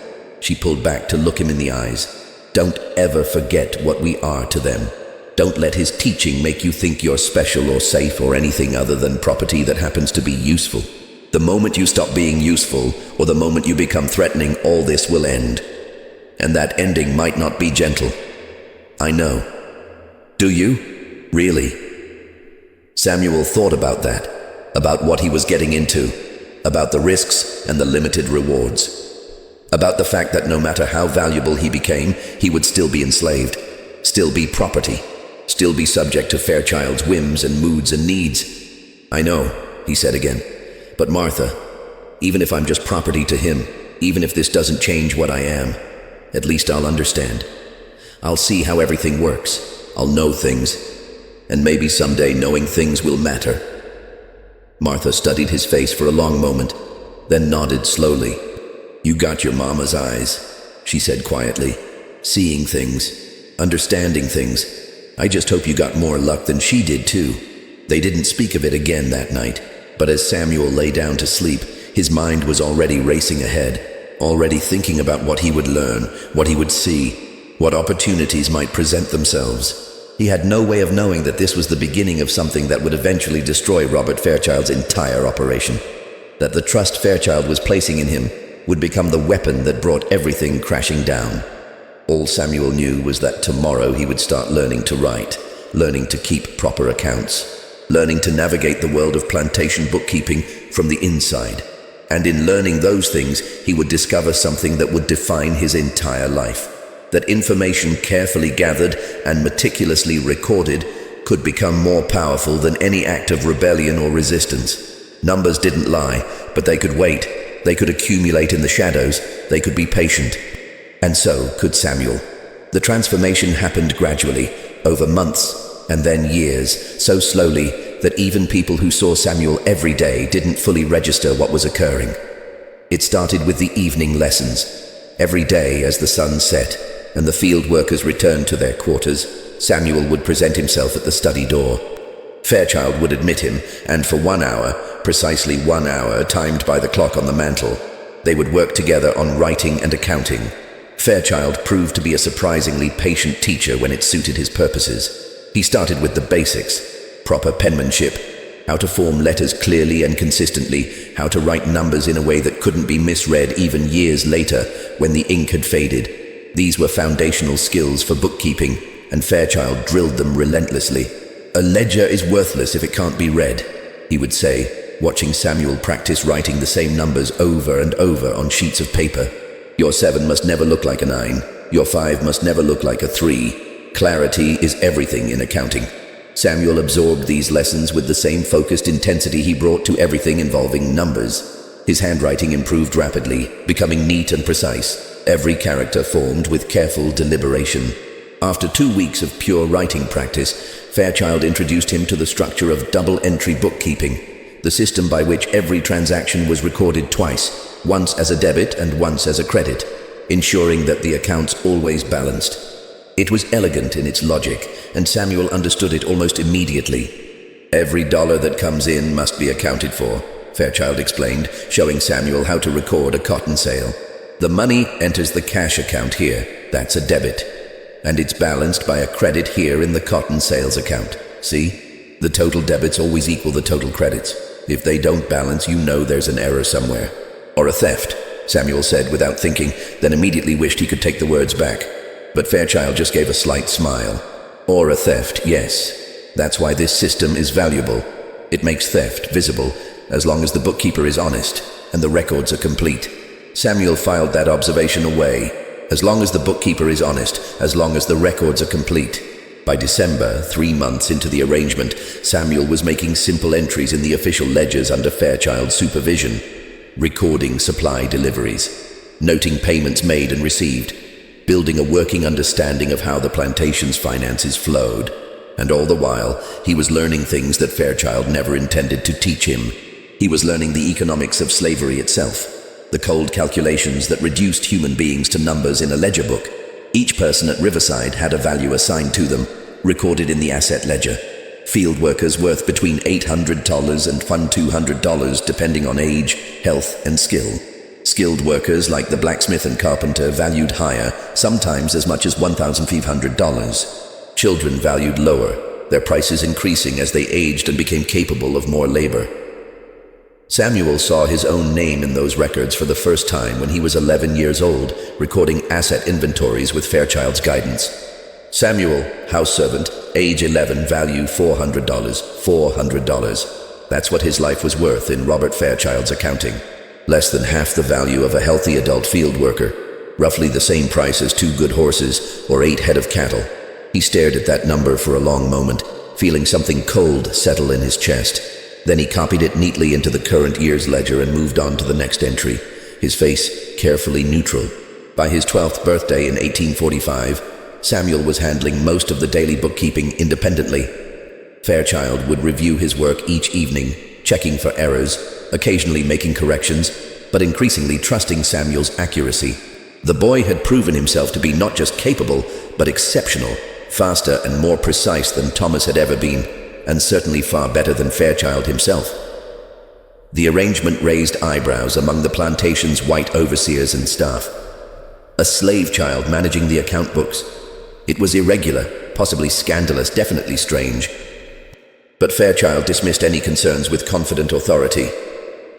she pulled back to look him in the eyes, don't ever forget what we are to them. Don't let his teaching make you think you're special or safe or anything other than property that happens to be useful. The moment you stop being useful, or the moment you become threatening, all this will end. And that ending might not be gentle. I know. Do you? Really? Samuel thought about that, about what he was getting into, about the risks and the limited rewards. About the fact that no matter how valuable he became, he would still be enslaved, still be property, still be subject to Fairchild's whims and moods and needs. I know, he said again. But Martha, even if I'm just property to him, even if this doesn't change what I am, at least I'll understand. I'll see how everything works. I'll know things. And maybe someday knowing things will matter. Martha studied his face for a long moment, then nodded slowly. You got your mama's eyes, she said quietly. Seeing things, understanding things. I just hope you got more luck than she did too. They didn't speak of it again that night, but as Samuel lay down to sleep, his mind was already racing ahead, already thinking about what he would learn, what he would see, what opportunities might present themselves. He had no way of knowing that this was the beginning of something that would eventually destroy Robert Fairchild's entire operation. That the trust Fairchild was placing in him would become the weapon that brought everything crashing down. All Samuel knew was that tomorrow he would start learning to write, learning to keep proper accounts, learning to navigate the world of plantation bookkeeping from the inside. And in learning those things, he would discover something that would define his entire life. That information carefully gathered and meticulously recorded could become more powerful than any act of rebellion or resistance. Numbers didn't lie, but they could wait. They could accumulate in the shadows. They could be patient. And so could Samuel. The transformation happened gradually, over months and then years, so slowly that even people who saw Samuel every day didn't fully register what was occurring. It started with the evening lessons. Every day as the sun set and the field workers returned to their quarters, Samuel would present himself at the study door. Fairchild would admit him, and for 1 hour, precisely 1 hour timed by the clock on the mantel, they would work together on writing and accounting. Fairchild proved to be a surprisingly patient teacher when it suited his purposes. He started with the basics: proper penmanship, how to form letters clearly and consistently, how to write numbers in a way that couldn't be misread even years later when the ink had faded. These were foundational skills for bookkeeping, and Fairchild drilled them relentlessly. "A ledger is worthless if it can't be read," he would say, watching Samuel practice writing the same numbers over and over on sheets of paper. "Your 7 must never look like a 9. Your 5 must never look like a 3. Clarity is everything in accounting." Samuel absorbed these lessons with the same focused intensity he brought to everything involving numbers. His handwriting improved rapidly, becoming neat and precise, every character formed with careful deliberation. After 2 weeks of pure writing practice, Fairchild introduced him to the structure of double-entry bookkeeping, the system by which every transaction was recorded twice, once as a debit and once as a credit, ensuring that the accounts always balanced. It was elegant in its logic, and Samuel understood it almost immediately. "Every dollar that comes in must be accounted for," Fairchild explained, showing Samuel how to record a cotton sale. "The money enters the cash account here, that's a debit, and it's balanced by a credit here in the cotton sales account. See? The total debits always equal the total credits. If they don't balance, you know there's an error somewhere." "Or a theft," Samuel said without thinking, then immediately wished he could take the words back. But Fairchild just gave a slight smile. "Or a theft, yes. That's why this system is valuable. It makes theft visible, as long as the bookkeeper is honest and the records are complete." Samuel filed that observation away. As long as the bookkeeper is honest, as long as the records are complete. By December, 3 months into the arrangement, Samuel was making simple entries in the official ledgers under Fairchild's supervision, recording supply deliveries, noting payments made and received, building a working understanding of how the plantation's finances flowed. And all the while, he was learning things that Fairchild never intended to teach him. He was learning the economics of slavery itself, the cold calculations that reduced human beings to numbers in a ledger book. Each person at Riverside had a value assigned to them, recorded in the asset ledger. Field workers worth between $800 and $200 depending on age, health, and skill. Skilled workers like the blacksmith and carpenter valued higher, sometimes as much as $1,500. Children valued lower, their prices increasing as they aged and became capable of more labor. Samuel saw his own name in those records for the first time when he was 11 years old, recording asset inventories with Fairchild's guidance. Samuel, house servant, age 11, value $400. $400. That's what his life was worth in Robert Fairchild's accounting. Less than half the value of a healthy adult field worker. Roughly the same price as 2 good horses or 8 head of cattle. He stared at that number for a long moment, feeling something cold settle in his chest. Then he copied it neatly into the current year's ledger and moved on to the next entry, his face carefully neutral. By his 12th birthday in 1845, Samuel was handling most of the daily bookkeeping independently. Fairchild would review his work each evening, checking for errors, occasionally making corrections, but increasingly trusting Samuel's accuracy. The boy had proven himself to be not just capable, but exceptional, faster and more precise than Thomas had ever been, and certainly far better than Fairchild himself. The arrangement raised eyebrows among the plantation's white overseers and staff. A slave child managing the account books. It was irregular, possibly scandalous, definitely strange. But Fairchild dismissed any concerns with confident authority.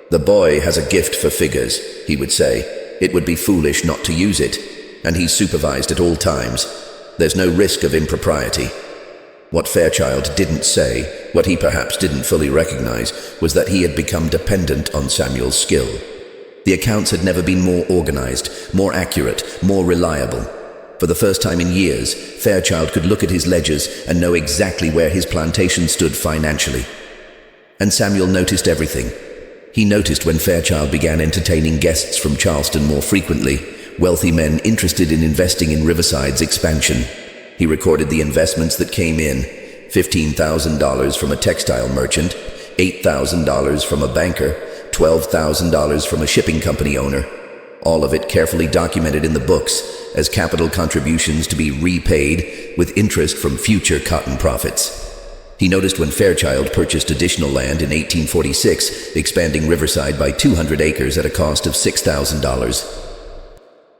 "The boy has a gift for figures," he would say. "It would be foolish not to use it, and he's supervised at all times. There's no risk of impropriety." What Fairchild didn't say, what he perhaps didn't fully recognize, was that he had become dependent on Samuel's skill. The accounts had never been more organized, more accurate, more reliable. For the first time in years, Fairchild could look at his ledgers and know exactly where his plantation stood financially. And Samuel noticed everything. He noticed when Fairchild began entertaining guests from Charleston more frequently, wealthy men interested in investing in Riverside's expansion. He recorded the investments that came in: $15,000 from a textile merchant, $8,000 from a banker, $12,000 from a shipping company owner. All of it carefully documented in the books as capital contributions to be repaid with interest from future cotton profits. He noticed when Fairchild purchased additional land in 1846, expanding Riverside by 200 acres at a cost of $6,000.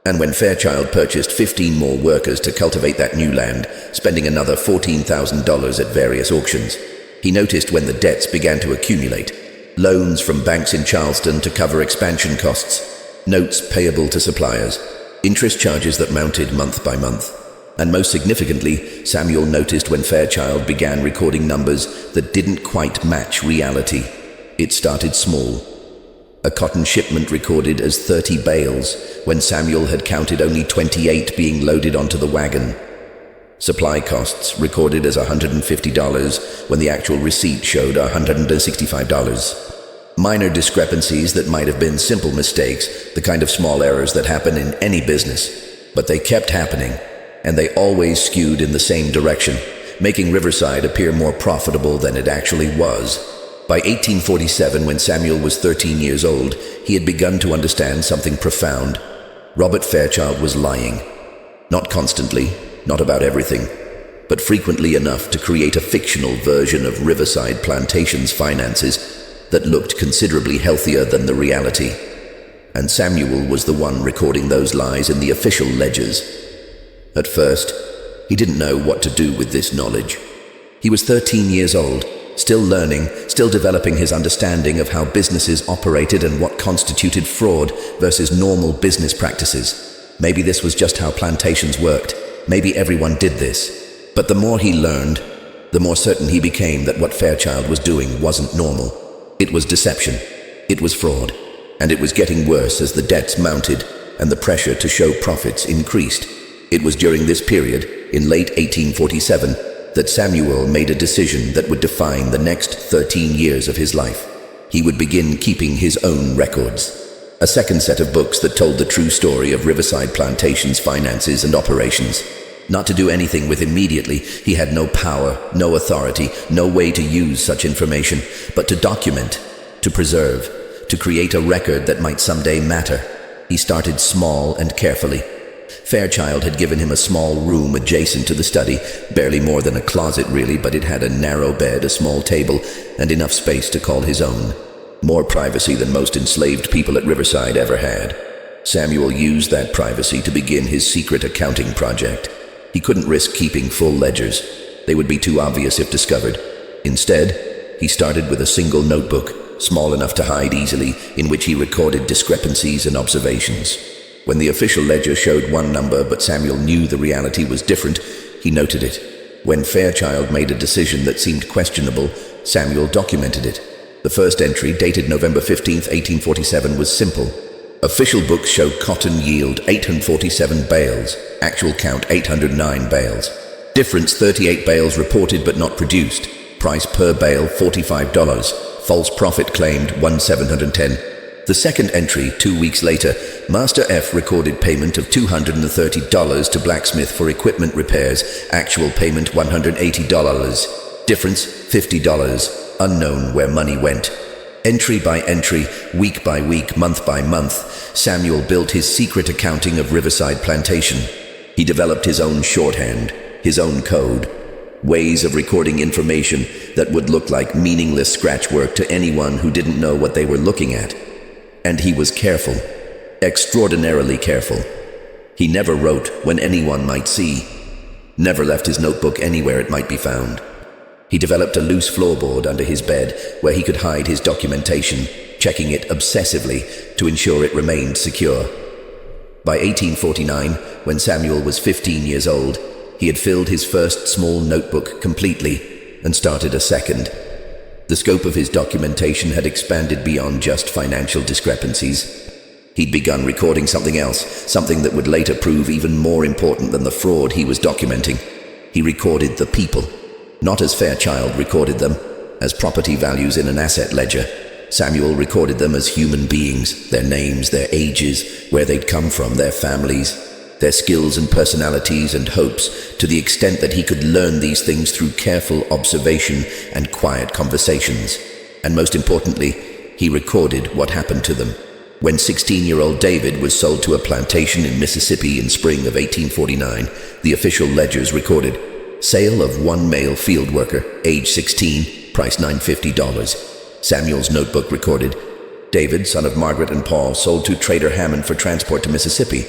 And when Fairchild purchased 15 more workers to cultivate that new land, spending another $14,000 at various auctions. He noticed when the debts began to accumulate: loans from banks in Charleston to cover expansion costs, notes payable to suppliers, interest charges that mounted month by month. And most significantly, Samuel noticed when Fairchild began recording numbers that didn't quite match reality. It started small. A cotton shipment recorded as 30 bales, when Samuel had counted only 28 being loaded onto the wagon. Supply costs recorded as $150, when the actual receipt showed $165. Minor discrepancies that might have been simple mistakes, the kind of small errors that happen in any business. But they kept happening, and they always skewed in the same direction, making Riverside appear more profitable than it actually was. By 1847, when Samuel was 13 years old, he had begun to understand something profound. Robert Fairchild was lying. Not constantly, not about everything, but frequently enough to create a fictional version of Riverside Plantation's finances that looked considerably healthier than the reality. And Samuel was the one recording those lies in the official ledgers. At first, he didn't know what to do with this knowledge. He was 13 years old, still learning, still developing his understanding of how businesses operated and what constituted fraud versus normal business practices. Maybe this was just how plantations worked. Maybe everyone did this. But the more he learned, the more certain he became that what Fairchild was doing wasn't normal. It was deception. It was fraud. And it was getting worse as the debts mounted and the pressure to show profits increased. It was during this period, in late 1847, that Samuel made a decision that would define the next 13 years of his life. He would begin keeping his own records. A second set of books that told the true story of Riverside Plantation's finances and operations. Not to do anything with immediately, he had no power, no authority, no way to use such information, but to document, to preserve, to create a record that might someday matter. He started small and carefully. Fairchild had given him a small room adjacent to the study, barely more than a closet really, but it had a narrow bed, a small table, and enough space to call his own. More privacy than most enslaved people at Riverside ever had. Samuel used that privacy to begin his secret accounting project. He couldn't risk keeping full ledgers. They would be too obvious if discovered. Instead, he started with a single notebook, small enough to hide easily, in which he recorded discrepancies and observations. When the official ledger showed one number, but Samuel knew the reality was different, he noted it. When Fairchild made a decision that seemed questionable, Samuel documented it. The first entry, dated November 15, 1847, was simple. Official books show cotton yield 847 bales, actual count 809 bales. Difference 38 bales reported but not produced. Price per bale $45. False profit claimed $1,710. The second entry, 2 weeks later, Master F recorded payment of $230 to blacksmith for equipment repairs, actual payment $180. Difference $50. Unknown where money went. Entry by entry, week by week, month by month, Samuel built his secret accounting of Riverside Plantation. He developed his own shorthand, his own code, ways of recording information that would look like meaningless scratchwork to anyone who didn't know what they were looking at. And he was careful, extraordinarily careful. He never wrote when anyone might see, never left his notebook anywhere it might be found. He developed a loose floorboard under his bed where he could hide his documentation, checking it obsessively to ensure it remained secure. By 1849, when Samuel was 15 years old, He had filled his first small notebook completely and started a second. The scope of his documentation had expanded beyond just financial discrepancies. He'd begun recording something else, something that would later prove even more important than the fraud he was documenting. He recorded the people, not as Fairchild recorded them, as property values in an asset ledger. Samuel recorded them as human beings, their names, their ages, where they'd come from, their families, their skills and personalities and hopes, to the extent that he could learn these things through careful observation and quiet conversations. And most importantly, he recorded what happened to them. When 16-year-old David was sold to a plantation in Mississippi in spring of 1849, the official ledgers recorded, sale of one male field worker, age 16, price $950. Samuel's notebook recorded, David, son of Margaret and Paul, sold to Trader Hammond for transport to Mississippi.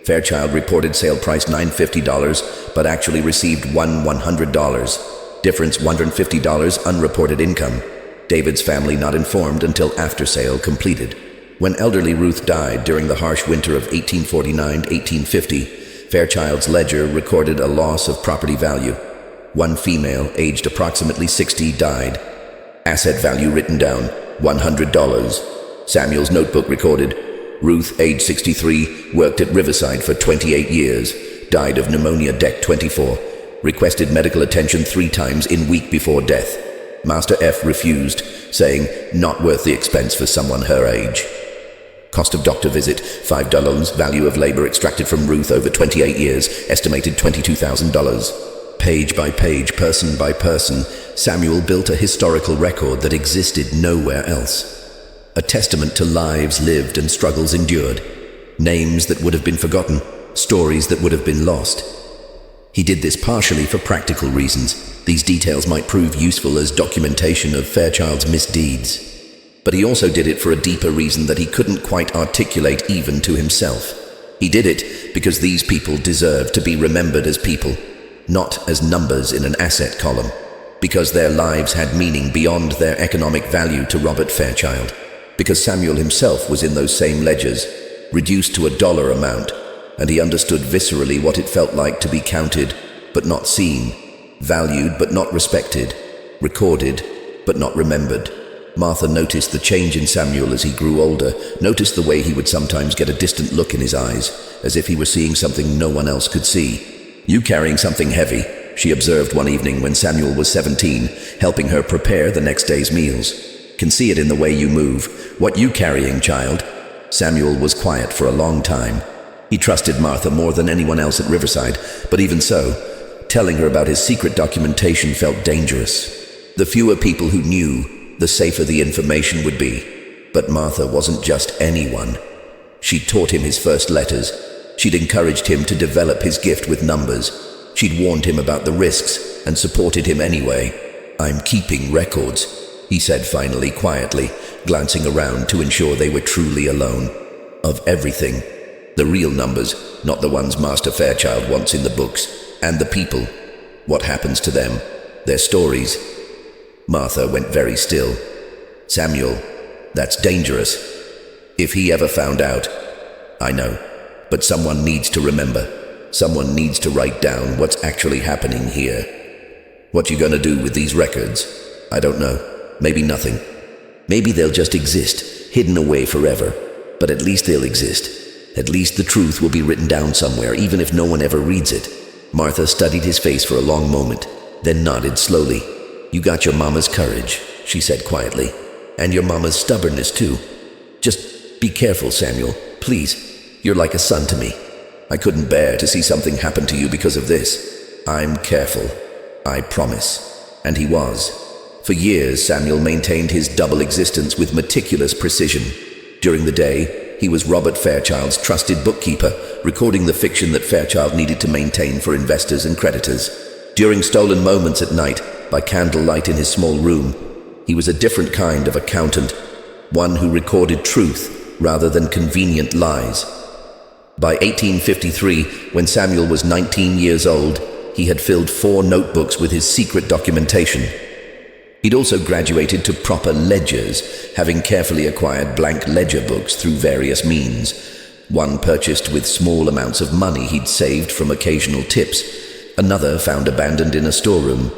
Fairchild reported sale price $950, but actually received $100. Difference $150 unreported income. David's family not informed until after sale completed. When elderly Ruth died during the harsh winter of 1849-1850, Fairchild's ledger recorded a loss of property value. One female, aged approximately 60, died. Asset value written down, $100. Samuel's notebook recorded, Ruth, age 63, worked at Riverside for 28 years, died of pneumonia, deck 24, requested medical attention 3 times in week before death. Master F refused, saying, not worth the expense for someone her age. Cost of doctor visit, $5. Value of labor extracted from Ruth over 28 years, estimated $22,000. Page by page, person by person, Samuel built a historical record that existed nowhere else. A testament to lives lived and struggles endured, names that would have been forgotten, stories that would have been lost. He did this partially for practical reasons. These details might prove useful as documentation of Fairchild's misdeeds. But he also did it for a deeper reason that he couldn't quite articulate even to himself. He did it because these people deserved to be remembered as people, not as numbers in an asset column, because their lives had meaning beyond their economic value to Robert Fairchild, because Samuel himself was in those same ledgers, reduced to a dollar amount, and he understood viscerally what it felt like to be counted but not seen, valued but not respected, recorded but not remembered. Martha noticed the change in Samuel as he grew older, noticed the way he would sometimes get a distant look in his eyes, as if he were seeing something no one else could see. You carrying something heavy, she observed one evening when Samuel was 17, helping her prepare the next day's meals. Can see it in the way you move. What you carrying, child? Samuel was quiet for a long time. He trusted Martha more than anyone else at Riverside, but even so, telling her about his secret documentation felt dangerous. The fewer people who knew, the safer the information would be. But Martha wasn't just anyone. She'd taught him his first letters. She'd encouraged him to develop his gift with numbers. She'd warned him about the risks and supported him anyway. I'm keeping records, he said finally, quietly, glancing around to ensure they were truly alone. Of everything. The real numbers, not the ones Master Fairchild wants in the books. And the people. What happens to them. Their stories. Martha went very still. Samuel, that's dangerous. If he ever found out. I know, but someone needs to remember. Someone needs to write down what's actually happening here. What you gonna do with these records? I don't know. Maybe nothing. Maybe they'll just exist, hidden away forever. But at least they'll exist. At least the truth will be written down somewhere, even if no one ever reads it. Martha studied his face for a long moment, then nodded slowly. You got your mama's courage, she said quietly. And your mama's stubbornness too. Just be careful, Samuel, please. You're like a son to me. I couldn't bear to see something happen to you because of this. I'm careful. I promise. And he was. For years, Samuel maintained his double existence with meticulous precision. During the day, he was Robert Fairchild's trusted bookkeeper, recording the fiction that Fairchild needed to maintain for investors and creditors. During stolen moments at night, by candlelight in his small room, he was a different kind of accountant, one who recorded truth rather than convenient lies. By 1853, when Samuel was 19 years old, he had filled 4 notebooks with his secret documentation. He'd also graduated to proper ledgers, having carefully acquired blank ledger books through various means. One purchased with small amounts of money he'd saved from occasional tips, Another found abandoned in a storeroom.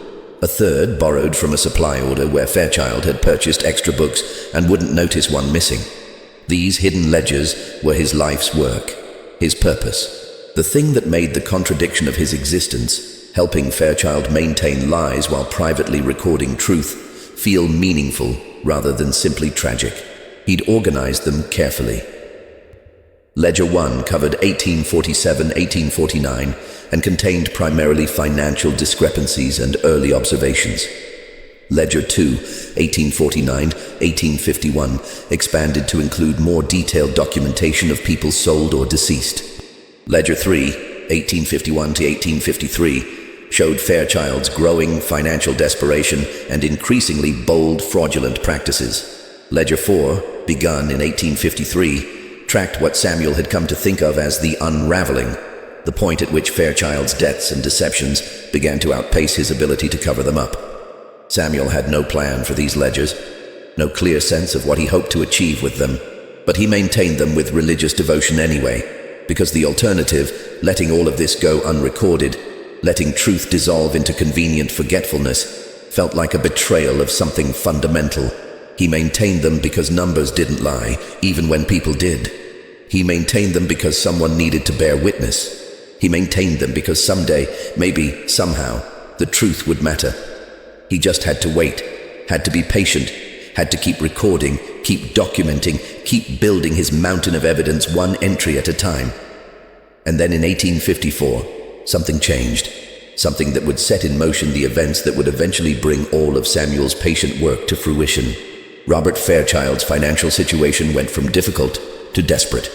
A third borrowed from a supply order where Fairchild had purchased extra books and wouldn't notice one missing. These hidden ledgers were his life's work, his purpose, the thing that made the contradiction of his existence, helping Fairchild maintain lies while privately recording truth, feel meaningful rather than simply tragic. He'd organized them carefully. Ledger 1 covered 1847-1849 and contained primarily financial discrepancies and early observations. Ledger 2, 1849-1851, expanded to include more detailed documentation of people sold or deceased. Ledger 3, 1851-1853, showed Fairchild's growing financial desperation and increasingly bold fraudulent practices. Ledger 4, begun in 1853, tracked what Samuel had come to think of as the unraveling, the point at which Fairchild's debts and deceptions began to outpace his ability to cover them up. Samuel had no plan for these ledgers, no clear sense of what he hoped to achieve with them, but he maintained them with religious devotion anyway, because the alternative, letting all of this go unrecorded, letting truth dissolve into convenient forgetfulness, felt like a betrayal of something fundamental. He maintained them because numbers didn't lie, even when people did. He maintained them because someone needed to bear witness. He maintained them because someday, maybe, somehow, the truth would matter. He just had to wait, had to be patient, had to keep recording, keep documenting, keep building his mountain of evidence one entry at a time. And then in 1854, something changed. Something that would set in motion the events that would eventually bring all of Samuel's patient work to fruition. Robert Fairchild's financial situation went from difficult to desperate,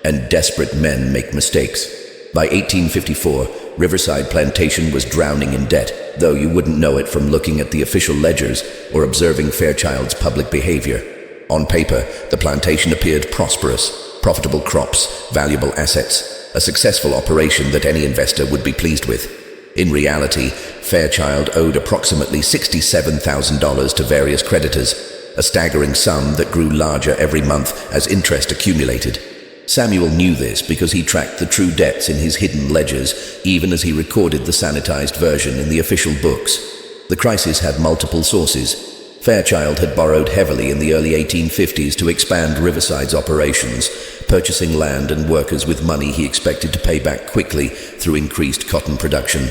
and desperate men make mistakes. By 1854, Riverside Plantation was drowning in debt, though you wouldn't know it from looking at the official ledgers or observing Fairchild's public behavior. On paper, the plantation appeared prosperous, profitable crops, valuable assets, a successful operation that any investor would be pleased with. In reality, Fairchild owed approximately $67,000 to various creditors, a staggering sum that grew larger every month as interest accumulated. Samuel knew this because he tracked the true debts in his hidden ledgers, even as he recorded the sanitized version in the official books. The crisis had multiple sources. Fairchild had borrowed heavily in the early 1850s to expand Riverside's operations, purchasing land and workers with money he expected to pay back quickly through increased cotton production.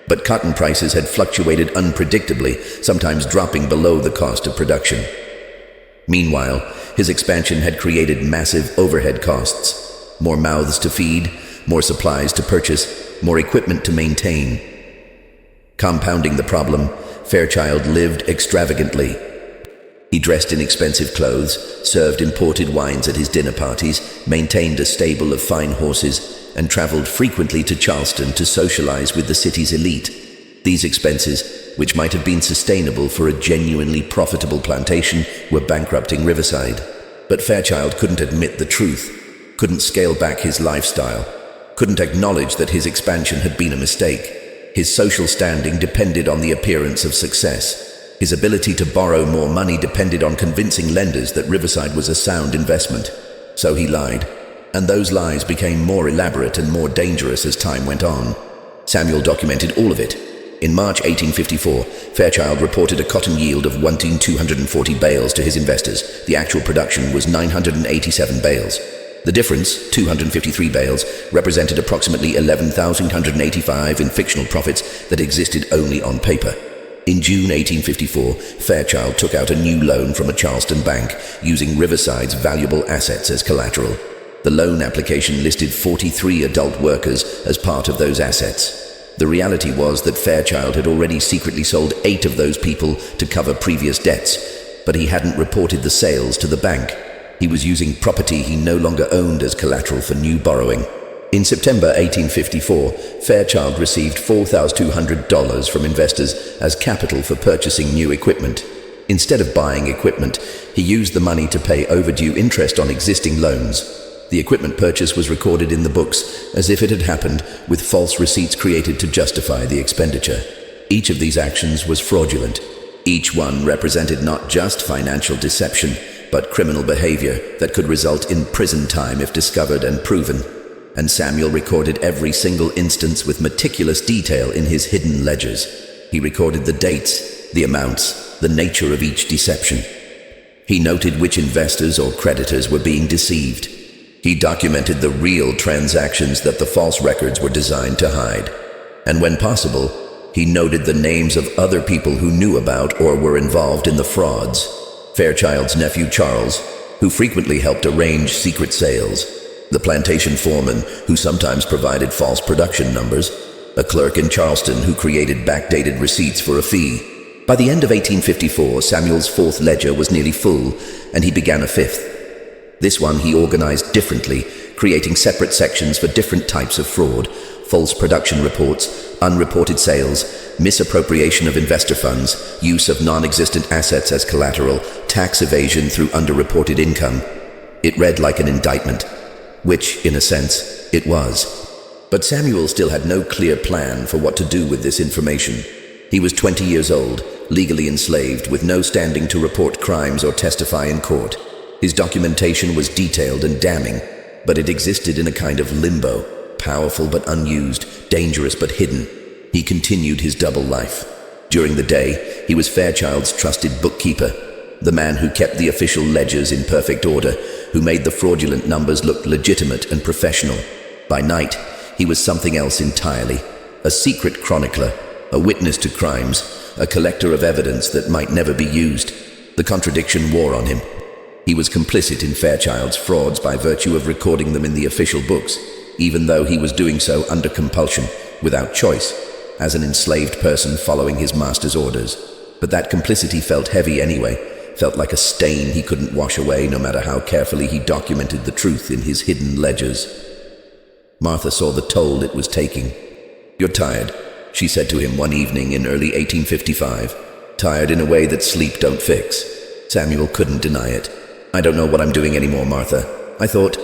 But cotton prices had fluctuated unpredictably, sometimes dropping below the cost of production. Meanwhile, his expansion had created massive overhead costs, more mouths to feed, more supplies to purchase, more equipment to maintain. Compounding the problem, Fairchild lived extravagantly. He dressed in expensive clothes, served imported wines at his dinner parties, maintained a stable of fine horses, and traveled frequently to Charleston to socialize with the city's elite. These expenses, which might have been sustainable for a genuinely profitable plantation, were bankrupting Riverside. But Fairchild couldn't admit the truth, couldn't scale back his lifestyle, couldn't acknowledge that his expansion had been a mistake. His social standing depended on the appearance of success. His ability to borrow more money depended on convincing lenders that Riverside was a sound investment. So he lied, and those lies became more elaborate and more dangerous as time went on. Samuel documented all of it. In March 1854, Fairchild reported a cotton yield of 1,240 bales to his investors. The actual production was 987 bales. The difference, 253 bales, represented approximately 11,185 in fictional profits that existed only on paper. In June 1854, Fairchild took out a new loan from a Charleston bank, using Riverside's valuable assets as collateral. The loan application listed 43 adult workers as part of those assets. The reality was that Fairchild had already secretly sold 8 of those people to cover previous debts, but he hadn't reported the sales to the bank. He was using property he no longer owned as collateral for new borrowing. In September 1854, Fairchild received $4,200 from investors as capital for purchasing new equipment. Instead of buying equipment, he used the money to pay overdue interest on existing loans. The equipment purchase was recorded in the books as if it had happened, with false receipts created to justify the expenditure. Each of these actions was fraudulent. Each one represented not just financial deception, but criminal behavior that could result in prison time if discovered and proven. and Samuel recorded every single instance with meticulous detail in his hidden ledgers. He recorded the dates, the amounts, the nature of each deception. He noted which investors or creditors were being deceived. He documented the real transactions that the false records were designed to hide. And when possible, he noted the names of other people who knew about or were involved in the frauds. Fairchild's nephew Charles, who frequently helped arrange secret sales, the plantation foreman who sometimes provided false production numbers, a clerk in Charleston who created backdated receipts for a fee. By the end of 1854, Samuel's fourth ledger was nearly full, and he began a fifth. This one he organized differently, creating separate sections for different types of fraud: false production reports, unreported sales, misappropriation of investor funds, use of non-existent assets as collateral, tax evasion through underreported income. It read like an indictment, which, in a sense, it was. But Samuel still had no clear plan for what to do with this information. He was 20 years old, legally enslaved, with no standing to report crimes or testify in court. His documentation was detailed and damning, but it existed in a kind of limbo, powerful but unused, dangerous but hidden. He continued his double life. During the day, he was Fairchild's trusted bookkeeper, the man who kept the official ledgers in perfect order, who made the fraudulent numbers look legitimate and professional. By night, he was something else entirely: a secret chronicler, a witness to crimes, a collector of evidence that might never be used. The contradiction wore on him. He was complicit in Fairchild's frauds by virtue of recording them in the official books, even though he was doing so under compulsion, without choice, as an enslaved person following his master's orders. But that complicity felt heavy anyway, felt like a stain he couldn't wash away no matter how carefully he documented the truth in his hidden ledgers. Martha saw the toll it was taking. "You're tired," she said to him one evening in early 1855. "Tired in a way that sleep don't fix." Samuel couldn't deny it. "I don't know what I'm doing anymore, Martha. I thought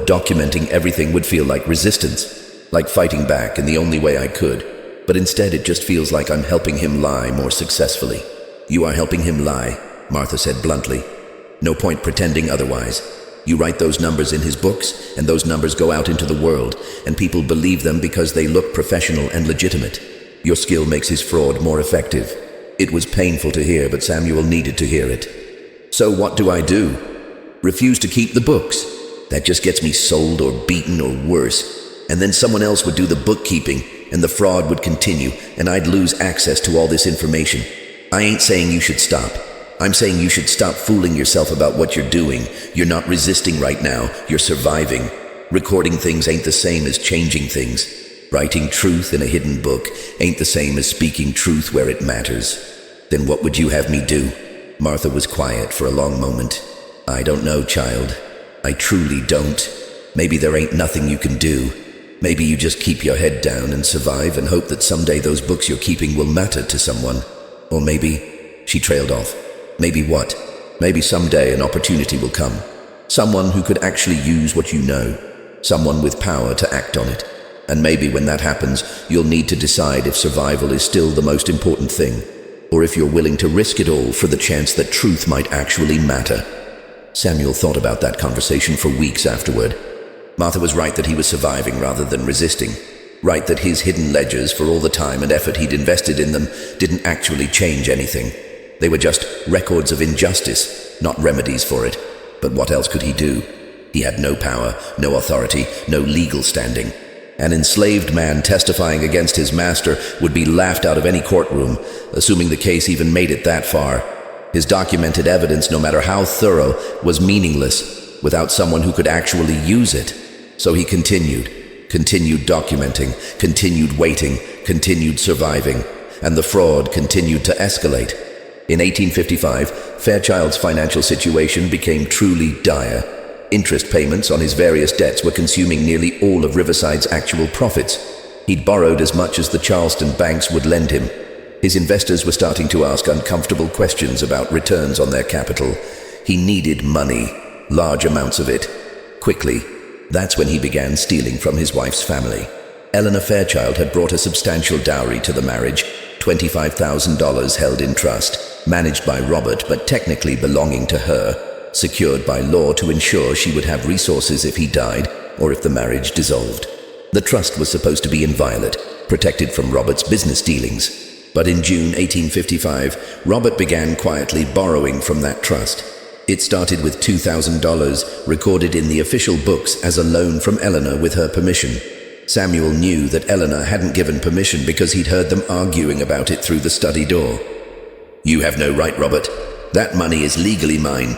documenting everything would feel like resistance, like fighting back in the only way I could. But instead it just feels like I'm helping him lie more successfully." "You are helping him lie," Martha said bluntly. "No point pretending otherwise. You write those numbers in his books, and those numbers go out into the world, and people believe them because they look professional and legitimate. Your skill makes his fraud more effective." It was painful to hear, but Samuel needed to hear it. "So what do I do? Refuse to keep the books? That just gets me sold or beaten or worse. And then someone else would do the bookkeeping, and the fraud would continue, and I'd lose access to all this information. I ain't saying you should stop. I'm saying you should stop fooling yourself about what you're doing. You're not resisting right now, you're surviving. Recording things ain't the same as changing things. Writing truth in a hidden book ain't the same as speaking truth where it matters." "Then what would you have me do?" Martha was quiet for a long moment. "I don't know, child. I truly don't. Maybe there ain't nothing you can do. Maybe you just keep your head down and survive and hope that someday those books you're keeping will matter to someone. Or maybe..." She trailed off. "Maybe what?" "Maybe someday an opportunity will come. Someone who could actually use what you know. Someone with power to act on it. And maybe when that happens, you'll need to decide if survival is still the most important thing, or if you're willing to risk it all for the chance that truth might actually matter." Samuel thought about that conversation for weeks afterward. Martha was right that he was surviving rather than resisting. Right that his hidden ledgers, for all the time and effort he'd invested in them, didn't actually change anything. They were just records of injustice, not remedies for it. But what else could he do? He had no power, no authority, no legal standing. An enslaved man testifying against his master would be laughed out of any courtroom, assuming the case even made it that far. His documented evidence, no matter how thorough, was meaningless without someone who could actually use it. So he continued documenting, continued waiting, continued surviving, and the fraud continued to escalate. In 1855, Fairchild's financial situation became truly dire. Interest payments on his various debts were consuming nearly all of Riverside's actual profits. He'd borrowed as much as the Charleston banks would lend him. His investors were starting to ask uncomfortable questions about returns on their capital. He needed money, large amounts of it, quickly. That's when he began stealing from his wife's family. Eleanor Fairchild had brought a substantial dowry to the marriage, $25,000 held in trust, managed by Robert but technically belonging to her. secured by law to ensure she would have resources if he died or if the marriage dissolved. The trust was supposed to be inviolate, protected from Robert's business dealings. But in June 1855, Robert began quietly borrowing from that trust. It started with $2,000, recorded in the official books as a loan from Eleanor with her permission. Samuel knew that Eleanor hadn't given permission because he'd heard them arguing about it through the study door. "You have no right, Robert. That money is legally mine."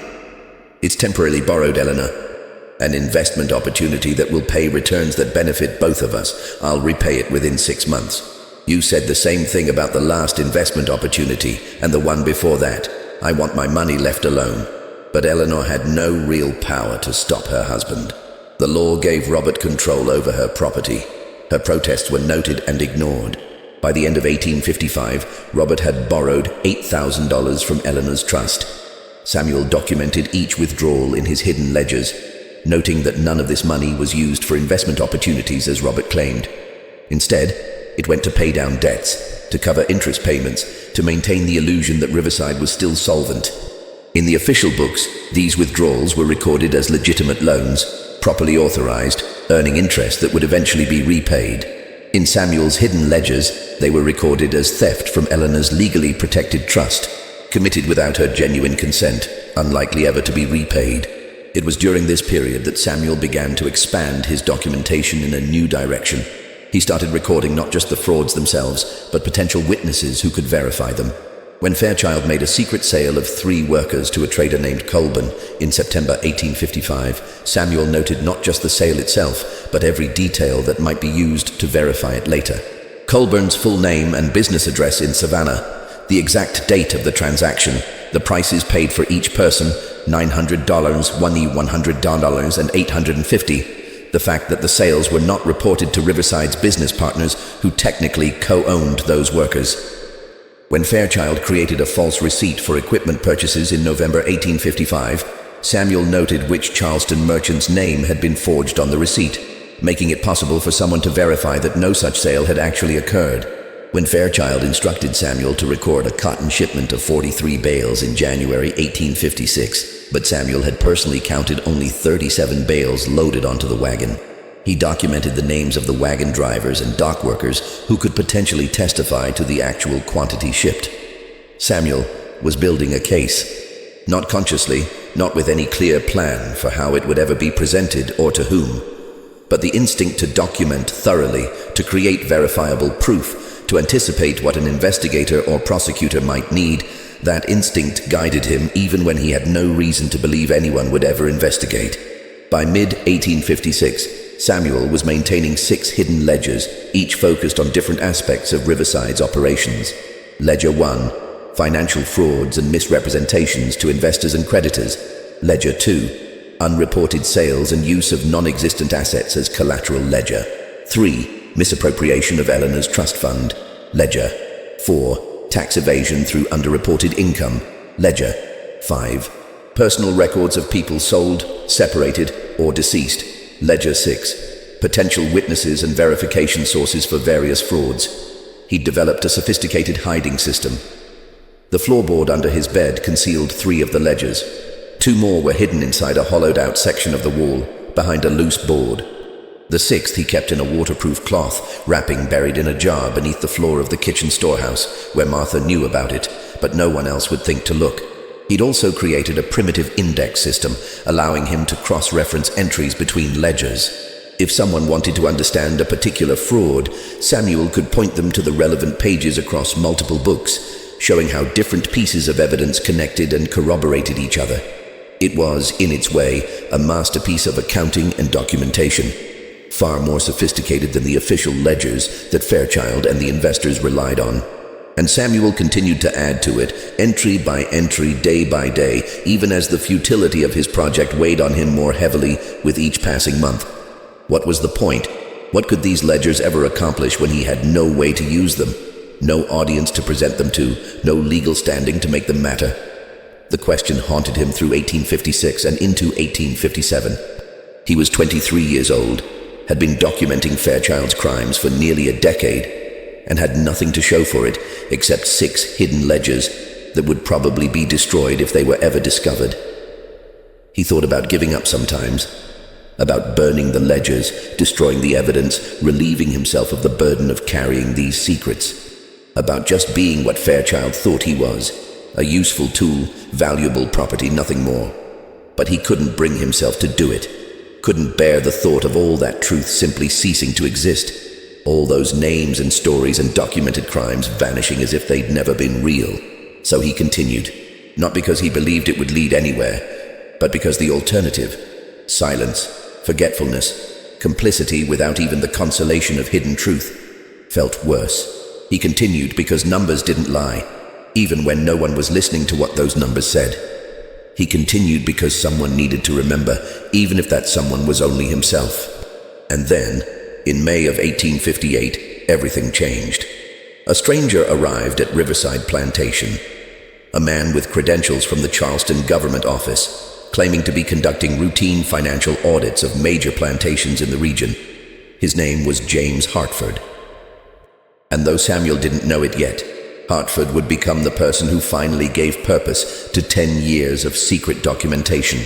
"It's temporarily borrowed, Eleanor. An investment opportunity that will pay returns that benefit both of us. I'll repay it within 6 months. You said the same thing about the last investment opportunity and the one before that. I want my money left alone." But Eleanor had no real power to stop her husband. The law gave Robert control over her property. Her protests were noted and ignored. By the end of 1855, Robert had borrowed $8,000 from Eleanor's trust. Samuel documented each withdrawal in his hidden ledgers, noting that none of this money was used for investment opportunities as Robert claimed. Instead, it went to pay down debts, to cover interest payments, to maintain the illusion that Riverside was still solvent. In the official books, these withdrawals were recorded as legitimate loans, properly authorized, earning interest that would eventually be repaid. In Samuel's hidden ledgers, they were recorded as theft from Eleanor's legally protected trust, committed without her genuine consent, unlikely ever to be repaid. It was during this period that Samuel began to expand his documentation in a new direction. He started recording not just the frauds themselves, but potential witnesses who could verify them. When Fairchild made a secret sale of 3 workers to a trader named Colburn in September 1855, Samuel noted not just the sale itself, but every detail that might be used to verify it later. Colburn's full name and business address in Savannah, the exact date of the transaction, the prices paid for each person, $900, $100, and $850. The fact that the sales were not reported to Riverside's business partners who technically co-owned those workers. When Fairchild created a false receipt for equipment purchases in November 1855, Samuel noted which Charleston merchant's name had been forged on the receipt, making it possible for someone to verify that no such sale had actually occurred. When Fairchild instructed Samuel to record a cotton shipment of 43 bales in January 1856, but Samuel had personally counted only 37 bales loaded onto the wagon. He documented the names of the wagon drivers and dock workers who could potentially testify to the actual quantity shipped. Samuel was building a case, not consciously, not with any clear plan for how it would ever be presented or to whom, but the instinct to document thoroughly, to create verifiable proof, to anticipate what an investigator or prosecutor might need. That instinct guided him even when he had no reason to believe anyone would ever investigate. By mid-1856, Samuel was maintaining 6 hidden ledgers, each focused on different aspects of Riverside's operations. Ledger 1, financial frauds and misrepresentations to investors and creditors. Ledger 2, unreported sales and use of non-existent assets as collateral. Ledger 3, misappropriation of Eleanor's trust fund. Ledger 4, tax evasion through underreported income. Ledger 5, personal records of people sold, separated, or deceased. Ledger 6, potential witnesses and verification sources for various frauds. He'd developed a sophisticated hiding system. The floorboard under his bed concealed 3 of the ledgers. 2 more were hidden inside a hollowed-out section of the wall, behind a loose board. The 6th he kept in a waterproof cloth, wrapping buried in a jar beneath the floor of the kitchen storehouse, where Martha knew about it, but no one else would think to look. He'd also created a primitive index system, allowing him to cross-reference entries between ledgers. If someone wanted to understand a particular fraud, Samuel could point them to the relevant pages across multiple books, showing how different pieces of evidence connected and corroborated each other. It was, in its way, a masterpiece of accounting and documentation, far more sophisticated than the official ledgers that Fairchild and the investors relied on. And Samuel continued to add to it, entry by entry, day by day, even as the futility of his project weighed on him more heavily with each passing month. What was the point? What could these ledgers ever accomplish when he had no way to use them? No audience to present them to, no legal standing to make them matter. The question haunted him through 1856 and into 1857. He was 23 years old, had been documenting Fairchild's crimes for nearly a decade, and had nothing to show for it except 6 hidden ledgers that would probably be destroyed if they were ever discovered. He thought about giving up sometimes, about burning the ledgers, destroying the evidence, relieving himself of the burden of carrying these secrets, about just being what Fairchild thought he was, a useful tool, valuable property, nothing more. But he couldn't bring himself to do it, couldn't bear the thought of all that truth simply ceasing to exist, all those names and stories and documented crimes vanishing as if they'd never been real. So he continued, not because he believed it would lead anywhere, but because the alternative, silence, forgetfulness, complicity without even the consolation of hidden truth, felt worse. He continued because numbers didn't lie, even when no one was listening to what those numbers said. He continued because someone needed to remember, even if that someone was only himself. And then, in May of 1858, everything changed. A stranger arrived at Riverside Plantation, a man with credentials from the Charleston government office, claiming to be conducting routine financial audits of major plantations in the region. His name was James Hartford. And though Samuel didn't know it yet, Hartford would become the person who finally gave purpose to 10 years of secret documentation.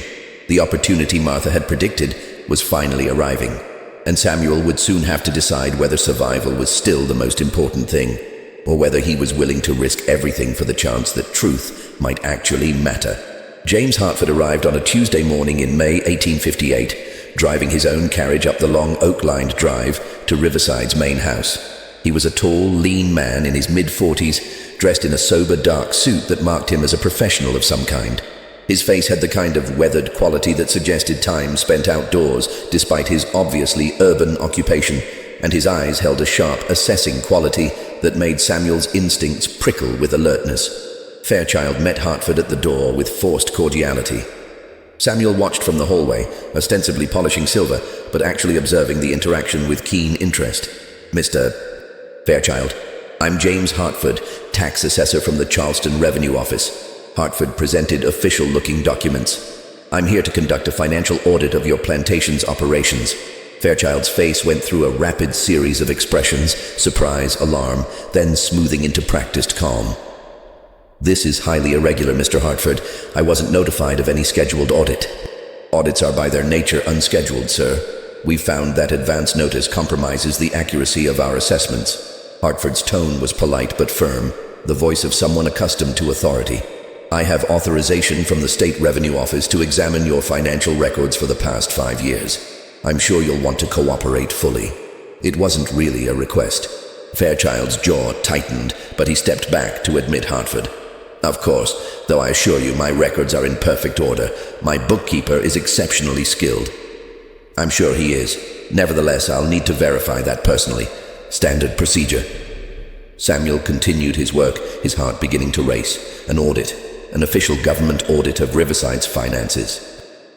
The opportunity Martha had predicted was finally arriving, and Samuel would soon have to decide whether survival was still the most important thing, or whether he was willing to risk everything for the chance that truth might actually matter. James Hartford arrived on a Tuesday morning in May 1858, driving his own carriage up the long oak-lined drive to Riverside's main house. He was a tall, lean man in his mid-40s, dressed in a sober, dark suit that marked him as a professional of some kind. His face had the kind of weathered quality that suggested time spent outdoors despite his obviously urban occupation, and his eyes held a sharp, assessing quality that made Samuel's instincts prickle with alertness. Fairchild met Hartford at the door with forced cordiality. Samuel watched from the hallway, ostensibly polishing silver, but actually observing the interaction with keen interest. "Mr. Fairchild, I'm James Hartford, tax assessor from the Charleston Revenue Office." Hartford presented official-looking documents. "I'm here to conduct a financial audit of your plantation's operations." Fairchild's face went through a rapid series of expressions, surprise, alarm, then smoothing into practiced calm. "This is highly irregular, Mr. Hartford. I wasn't notified of any scheduled audit." "Audits are by their nature unscheduled, sir. We've found that advance notice compromises the accuracy of our assessments." Hartford's tone was polite but firm, the voice of someone accustomed to authority. "I have authorization from the State Revenue Office to examine your financial records for the past 5 years. I'm sure you'll want to cooperate fully." It wasn't really a request. Fairchild's jaw tightened, but he stepped back to admit Hartford. "Of course, though I assure you my records are in perfect order. My bookkeeper is exceptionally skilled." "I'm sure he is. Nevertheless, I'll need to verify that personally. Standard procedure." Samuel continued his work, his heart beginning to race. An audit, an official government audit of Riverside's finances.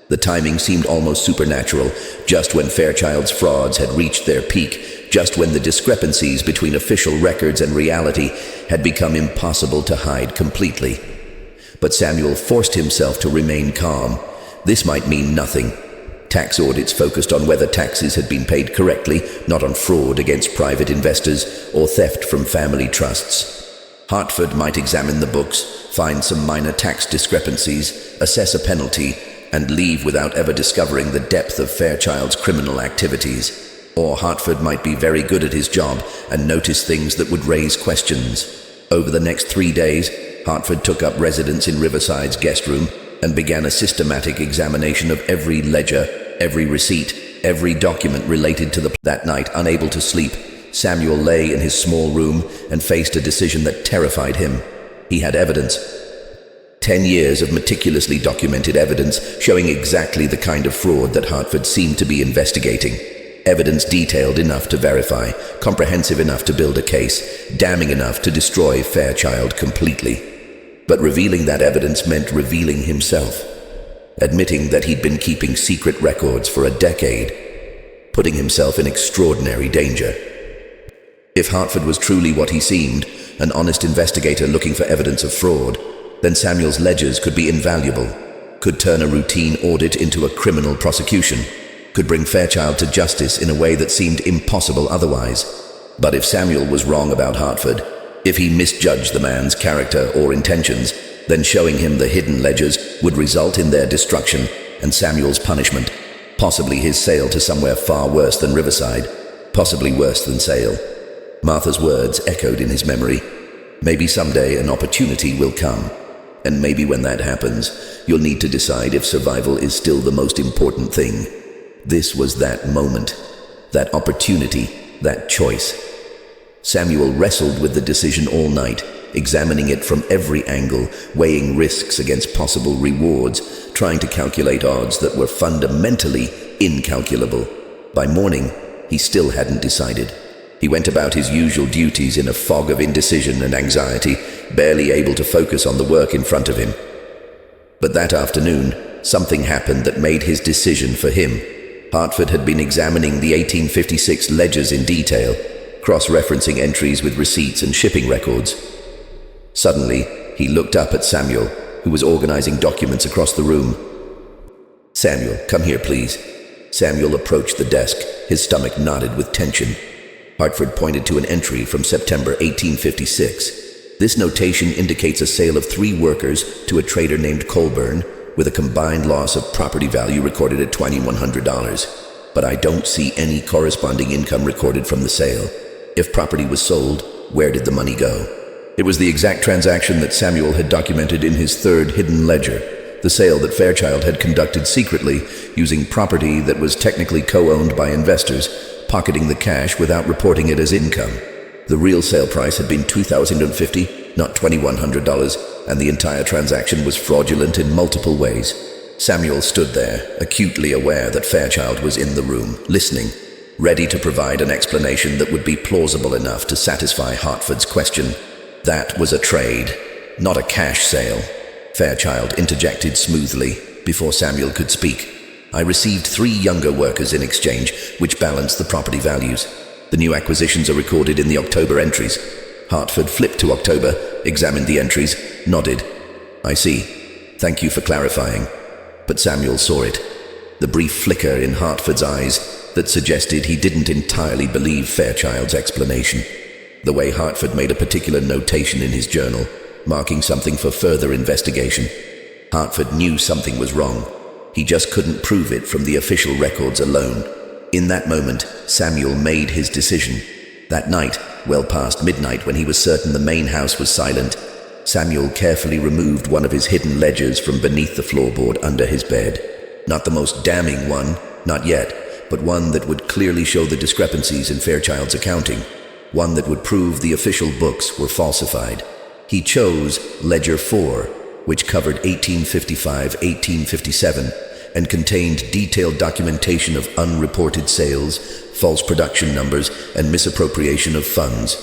The timing seemed almost supernatural, just when Fairchild's frauds had reached their peak, just when the discrepancies between official records and reality had become impossible to hide completely. But Samuel forced himself to remain calm. This might mean nothing. Tax audits focused on whether taxes had been paid correctly, not on fraud against private investors or theft from family trusts. Hartford might examine the books, find some minor tax discrepancies, assess a penalty, and leave without ever discovering the depth of Fairchild's criminal activities. Or Hartford might be very good at his job and notice things that would raise questions. Over the next 3 days, Hartford took up residence in Riverside's guest room and began a systematic examination of every ledger, every receipt, every document related to That night, unable to sleep, Samuel lay in his small room and faced a decision that terrified him. He had evidence. 10 years of meticulously documented evidence showing exactly the kind of fraud that Hartford seemed to be investigating. Evidence detailed enough to verify, comprehensive enough to build a case, damning enough to destroy Fairchild completely. But revealing that evidence meant revealing himself, admitting that he'd been keeping secret records for a decade, putting himself in extraordinary danger. If Hartford was truly what he seemed, an honest investigator looking for evidence of fraud, then Samuel's ledgers could be invaluable, could turn a routine audit into a criminal prosecution, could bring Fairchild to justice in a way that seemed impossible otherwise. But if Samuel was wrong about Hartford, if he misjudged the man's character or intentions, then showing him the hidden ledgers would result in their destruction, and Samuel's punishment, possibly his sale to somewhere far worse than Riverside, possibly worse than sale. Martha's words echoed in his memory. Maybe someday an opportunity will come, and maybe when that happens, you'll need to decide if survival is still the most important thing. This was that moment, that opportunity, that choice. Samuel wrestled with the decision all night, examining it from every angle, weighing risks against possible rewards, trying to calculate odds that were fundamentally incalculable. By morning, he still hadn't decided. He went about his usual duties in a fog of indecision and anxiety, barely able to focus on the work in front of him. But that afternoon, something happened that made his decision for him. Hartford had been examining the 1856 ledgers in detail, cross-referencing entries with receipts and shipping records. Suddenly, he looked up at Samuel, who was organizing documents across the room. "Samuel, come here, please." Samuel approached the desk, his stomach knotted with tension. Hartford pointed to an entry from September 1856. This notation indicates a sale of 3 workers to a trader named Colburn, with a combined loss of property value recorded at $2,100. But I don't see any corresponding income recorded from the sale. If property was sold, where did the money go? It was the exact transaction that Samuel had documented in his 3rd hidden ledger, the sale that Fairchild had conducted secretly, using property that was technically co-owned by investors, pocketing the cash without reporting it as income. The real sale price had been $2,050, not $2,100, and the entire transaction was fraudulent in multiple ways. Samuel stood there, acutely aware that Fairchild was in the room, listening, ready to provide an explanation that would be plausible enough to satisfy Hartford's question. That was a trade, not a cash sale. Fairchild interjected smoothly before Samuel could speak. I received 3 younger workers in exchange, which balanced the property values. The new acquisitions are recorded in the October entries. Hartford flipped to October, examined the entries, nodded. I see. Thank you for clarifying. But Samuel saw it. The brief flicker in Hartford's eyes that suggested he didn't entirely believe Fairchild's explanation. The way Hartford made a particular notation in his journal, marking something for further investigation. Hartford knew something was wrong. He just couldn't prove it from the official records alone. In that moment, Samuel made his decision. That night, well past midnight when he was certain the main house was silent, Samuel carefully removed one of his hidden ledgers from beneath the floorboard under his bed. Not the most damning one, not yet, but one that would clearly show the discrepancies in Fairchild's accounting. One that would prove the official books were falsified. He chose Ledger 4, which covered 1855-1857 and contained detailed documentation of unreported sales, false production numbers, and misappropriation of funds.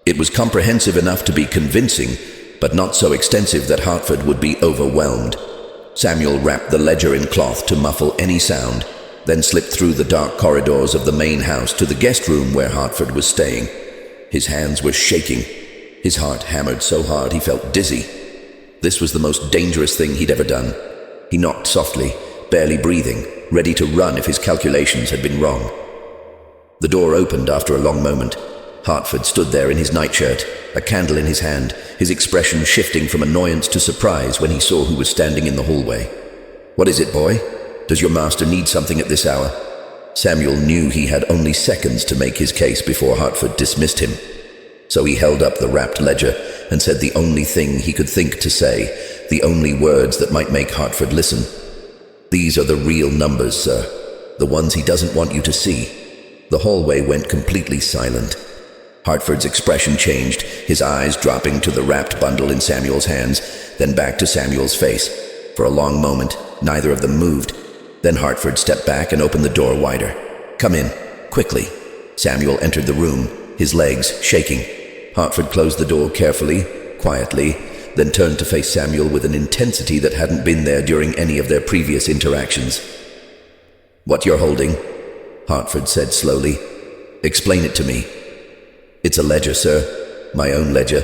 It was comprehensive enough to be convincing, but not so extensive that Hartford would be overwhelmed. Samuel wrapped the ledger in cloth to muffle any sound, then slipped through the dark corridors of the main house to the guest room where Hartford was staying. His hands were shaking. His heart hammered so hard he felt dizzy. This was the most dangerous thing he'd ever done. He knocked softly, barely breathing, ready to run if his calculations had been wrong. The door opened after a long moment. Hartford stood there in his nightshirt, a candle in his hand, his expression shifting from annoyance to surprise when he saw who was standing in the hallway. "What is it, boy? Does your master need something at this hour?" Samuel knew he had only seconds to make his case before Hartford dismissed him. So he held up the wrapped ledger and said the only thing he could think to say, the only words that might make Hartford listen. "These are the real numbers, sir. The ones he doesn't want you to see." The hallway went completely silent. Hartford's expression changed, his eyes dropping to the wrapped bundle in Samuel's hands, then back to Samuel's face. For a long moment, neither of them moved. Then Hartford stepped back and opened the door wider. "Come in, quickly." Samuel entered the room, his legs shaking. Hartford closed the door carefully, quietly, then turned to face Samuel with an intensity that hadn't been there during any of their previous interactions. "What you're holding," Hartford said slowly. "Explain it to me." "It's a ledger, sir. My own ledger.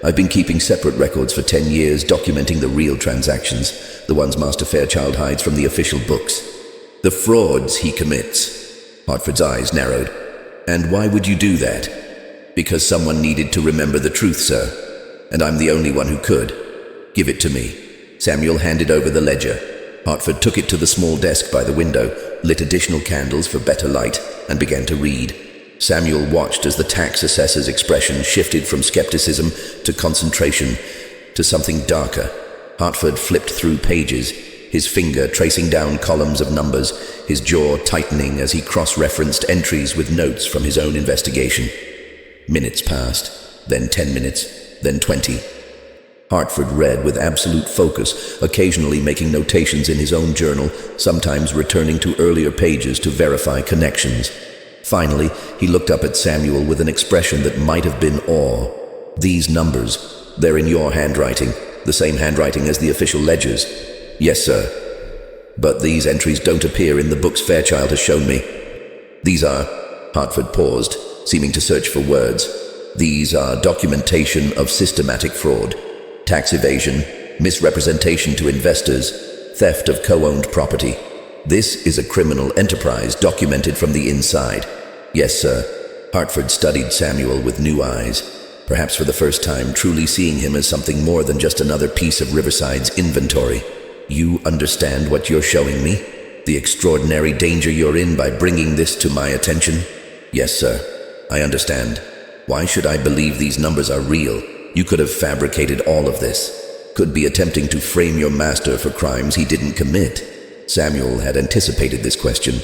I've been keeping separate records for 10 years, documenting the real transactions, the ones Master Fairchild hides from the official books. The frauds he commits." Hartford's eyes narrowed. "And why would you do that?" "Because someone needed to remember the truth, sir. And I'm the only one who could. Give it to me." Samuel handed over the ledger. Hartford took it to the small desk by the window, lit additional candles for better light, and began to read. Samuel watched as the tax assessor's expression shifted from skepticism to concentration to something darker. Hartford flipped through pages, his finger tracing down columns of numbers, his jaw tightening as he cross-referenced entries with notes from his own investigation. Minutes passed, then 10 minutes, then 20. Hartford read with absolute focus, occasionally making notations in his own journal, sometimes returning to earlier pages to verify connections. Finally, he looked up at Samuel with an expression that might have been awe. "These numbers, they're in your handwriting, the same handwriting as the official ledgers." "Yes, sir. But these entries don't appear in the books Fairchild has shown me." "These are—" Hartford paused, seeming to search for words. "These are documentation of systematic fraud. Tax evasion, misrepresentation to investors, theft of co-owned property. This is a criminal enterprise documented from the inside." "Yes, sir." Hartford studied Samuel with new eyes, perhaps for the first time truly seeing him as something more than just another piece of Riverside's inventory. "You understand what you're showing me? The extraordinary danger you're in by bringing this to my attention?" "Yes, sir. I understand. Why should I believe these numbers are real? You could have fabricated all of this. Could be attempting to frame your master for crimes he didn't commit." Samuel had anticipated this question.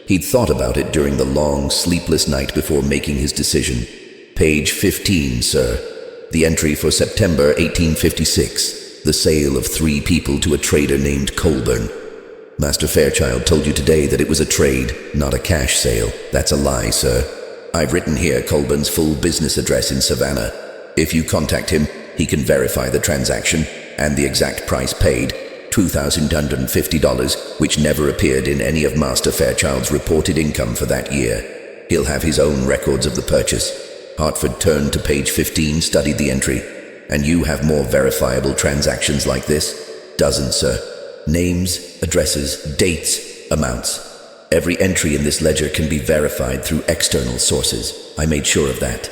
He'd thought about it during the long, sleepless night before making his decision. "Page 15, sir. The entry for September 1856. The sale of 3 people to a trader named Colburn." "Master Fairchild told you today that it was a trade, not a cash sale." "That's a lie, sir. I've written here Colburn's full business address in Savannah. If you contact him, he can verify the transaction and the exact price paid, $2,250, which never appeared in any of Master Fairchild's reported income for that year. He'll have his own records of the purchase." Hartford turned to page 15, studied the entry. "And you have more verifiable transactions like this?" "Dozens, sir. Names, addresses, dates, amounts. Every entry in this ledger can be verified through external sources. I made sure of that."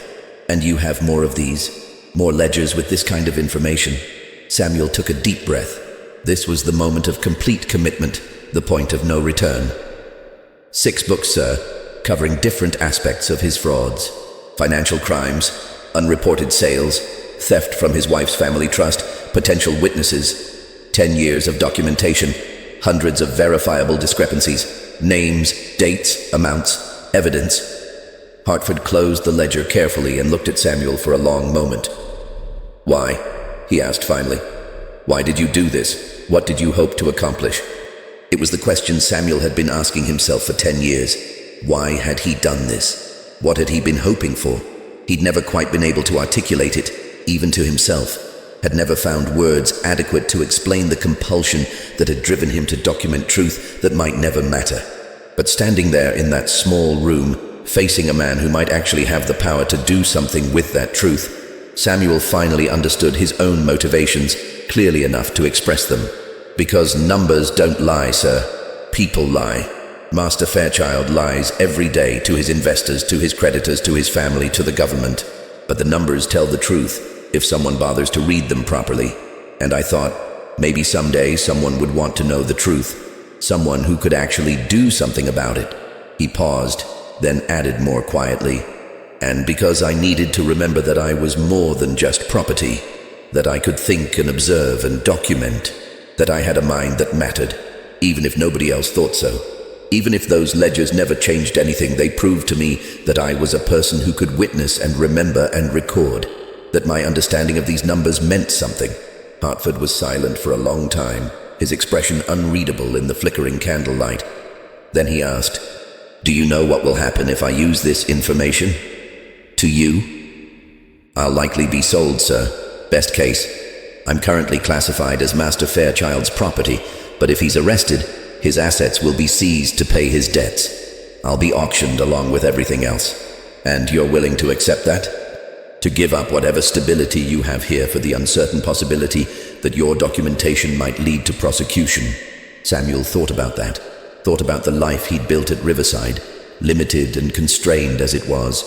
"And you have more of these? More ledgers with this kind of information?" Samuel took a deep breath. This was the moment of complete commitment, the point of no return. 6 books, sir, covering different aspects of his frauds. Financial crimes, unreported sales, theft from his wife's family trust, potential witnesses, 10 years of documentation, hundreds of verifiable discrepancies, names, dates, amounts, evidence. Hartford closed the ledger carefully and looked at Samuel for a long moment. "Why?" he asked finally. "Why did you do this? What did you hope to accomplish?" It was the question Samuel had been asking himself for 10 years. Why had he done this? What had he been hoping for? He'd never quite been able to articulate it, even to himself, had never found words adequate to explain the compulsion that had driven him to document truth that might never matter. But standing there in that small room, facing a man who might actually have the power to do something with that truth, Samuel finally understood his own motivations clearly enough to express them. "Because numbers don't lie, sir. People lie. Master Fairchild lies every day to his investors, to his creditors, to his family, to the government. But the numbers tell the truth if someone bothers to read them properly. And I thought, maybe someday someone would want to know the truth. Someone who could actually do something about it." He paused, then added more quietly, "And because I needed to remember that I was more than just property, that I could think and observe and document, that I had a mind that mattered, even if nobody else thought so. Even if those ledgers never changed anything, they proved to me that I was a person who could witness and remember and record, that my understanding of these numbers meant something." Hartford was silent for a long time, his expression unreadable in the flickering candlelight. Then he asked, "Do you know what will happen if I use this information?" "To you?" "I'll likely be sold, sir. Best case. I'm currently classified as Master Fairchild's property, but if he's arrested, his assets will be seized to pay his debts. I'll be auctioned along with everything else. And you're willing to accept that? To give up whatever stability you have here for the uncertain possibility that your documentation might lead to prosecution." Samuel thought about that, thought about the life he'd built at Riverside, limited and constrained as it was.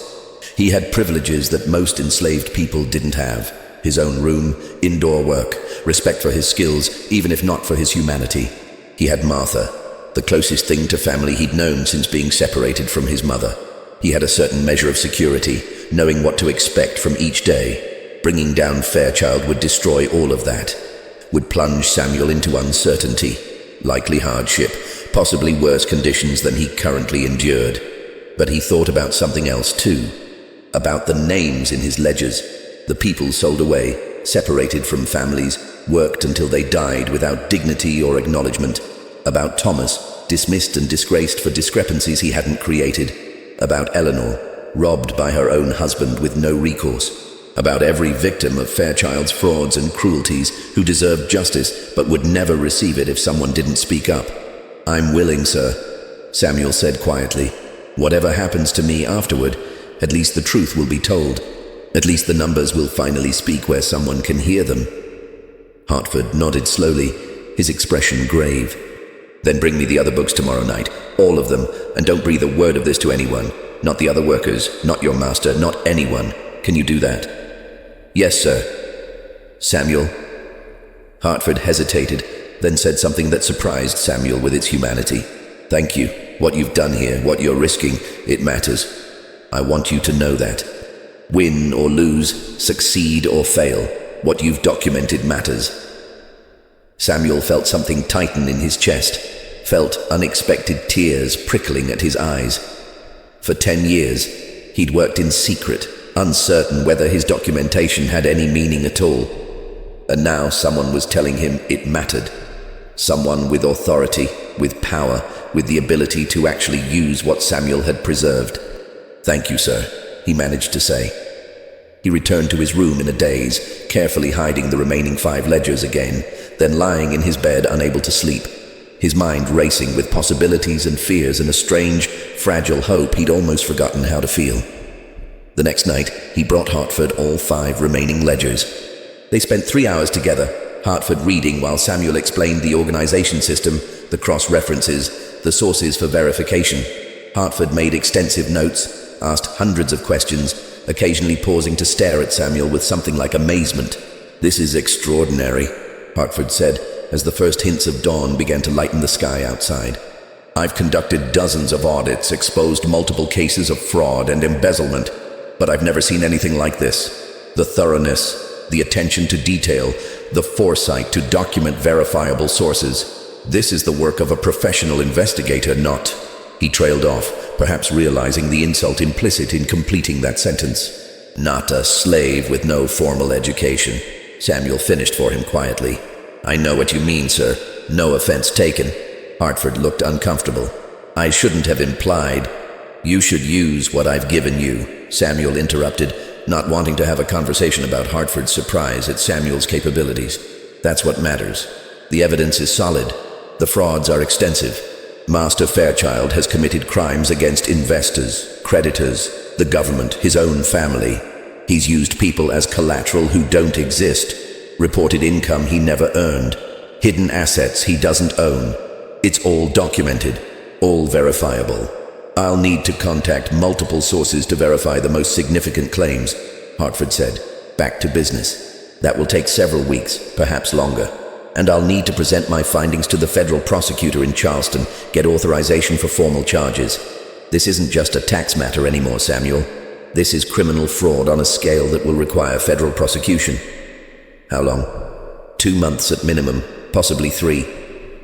He had privileges that most enslaved people didn't have. His own room, indoor work, respect for his skills, even if not for his humanity. He had Martha, the closest thing to family he'd known since being separated from his mother. He had a certain measure of security, knowing what to expect from each day. Bringing down Fairchild would destroy all of that, would plunge Samuel into uncertainty, likely hardship, possibly worse conditions than he currently endured. But he thought about something else too, about the names in his ledgers, the people sold away, separated from families, worked until they died without dignity or acknowledgement, about Thomas, dismissed and disgraced for discrepancies he hadn't created, about Eleanor, robbed by her own husband with no recourse, about every victim of Fairchild's frauds and cruelties who deserved justice but would never receive it if someone didn't speak up. "I'm willing, sir," Samuel said quietly. "Whatever happens to me afterward, at least the truth will be told. At least the numbers will finally speak where someone can hear them." Hartford nodded slowly, his expression grave. "Then bring me the other books tomorrow night, all of them, and don't breathe a word of this to anyone. Not the other workers, not your master, not anyone. Can you do that?" "Yes, sir." "Samuel?" Hartford hesitated, then said something that surprised Samuel with its humanity. "Thank you. What you've done here, what you're risking, it matters. I want you to know that. Win or lose, succeed or fail, what you've documented matters." Samuel felt something tighten in his chest, felt unexpected tears prickling at his eyes. For 10 years, he'd worked in secret, uncertain whether his documentation had any meaning at all. And now someone was telling him it mattered. Someone with authority, with power, with the ability to actually use what Samuel had preserved. "Thank you, sir," he managed to say. He returned to his room in a daze, carefully hiding the remaining 5 ledgers again, then lying in his bed unable to sleep, his mind racing with possibilities and fears and a strange, fragile hope he'd almost forgotten how to feel. The next night, he brought Hartford all 5 remaining ledgers. They spent 3 hours together, Hartford reading while Samuel explained the organization system, the cross-references, the sources for verification. Hartford made extensive notes, asked hundreds of questions, occasionally pausing to stare at Samuel with something like amazement. "This is extraordinary," Hartford said, as the first hints of dawn began to lighten the sky outside. "I've conducted dozens of audits, exposed multiple cases of fraud and embezzlement, but I've never seen anything like this. The thoroughness, the attention to detail, the foresight to document verifiable sources. This is the work of a professional investigator, not..." He trailed off, perhaps realizing the insult implicit in completing that sentence. "Not a slave with no formal education," Samuel finished for him quietly. "I know what you mean, sir. No offense taken." Hartford looked uncomfortable. "I shouldn't have implied..." "You should use what I've given you," Samuel interrupted, not wanting to have a conversation about Hartford's surprise at Samuel's capabilities. "That's what matters. The evidence is solid. The frauds are extensive. Master Fairchild has committed crimes against investors, creditors, the government, his own family. He's used people as collateral who don't exist, reported income he never earned, hidden assets he doesn't own. It's all documented, all verifiable. I'll need to contact multiple sources to verify the most significant claims," Hartford said, back to business. "That will take several weeks, perhaps longer. And I'll need to present my findings to the federal prosecutor in Charleston, get authorization for formal charges. This isn't just a tax matter anymore, Samuel. This is criminal fraud on a scale that will require federal prosecution." "How long?" 2 months at minimum, possibly 3.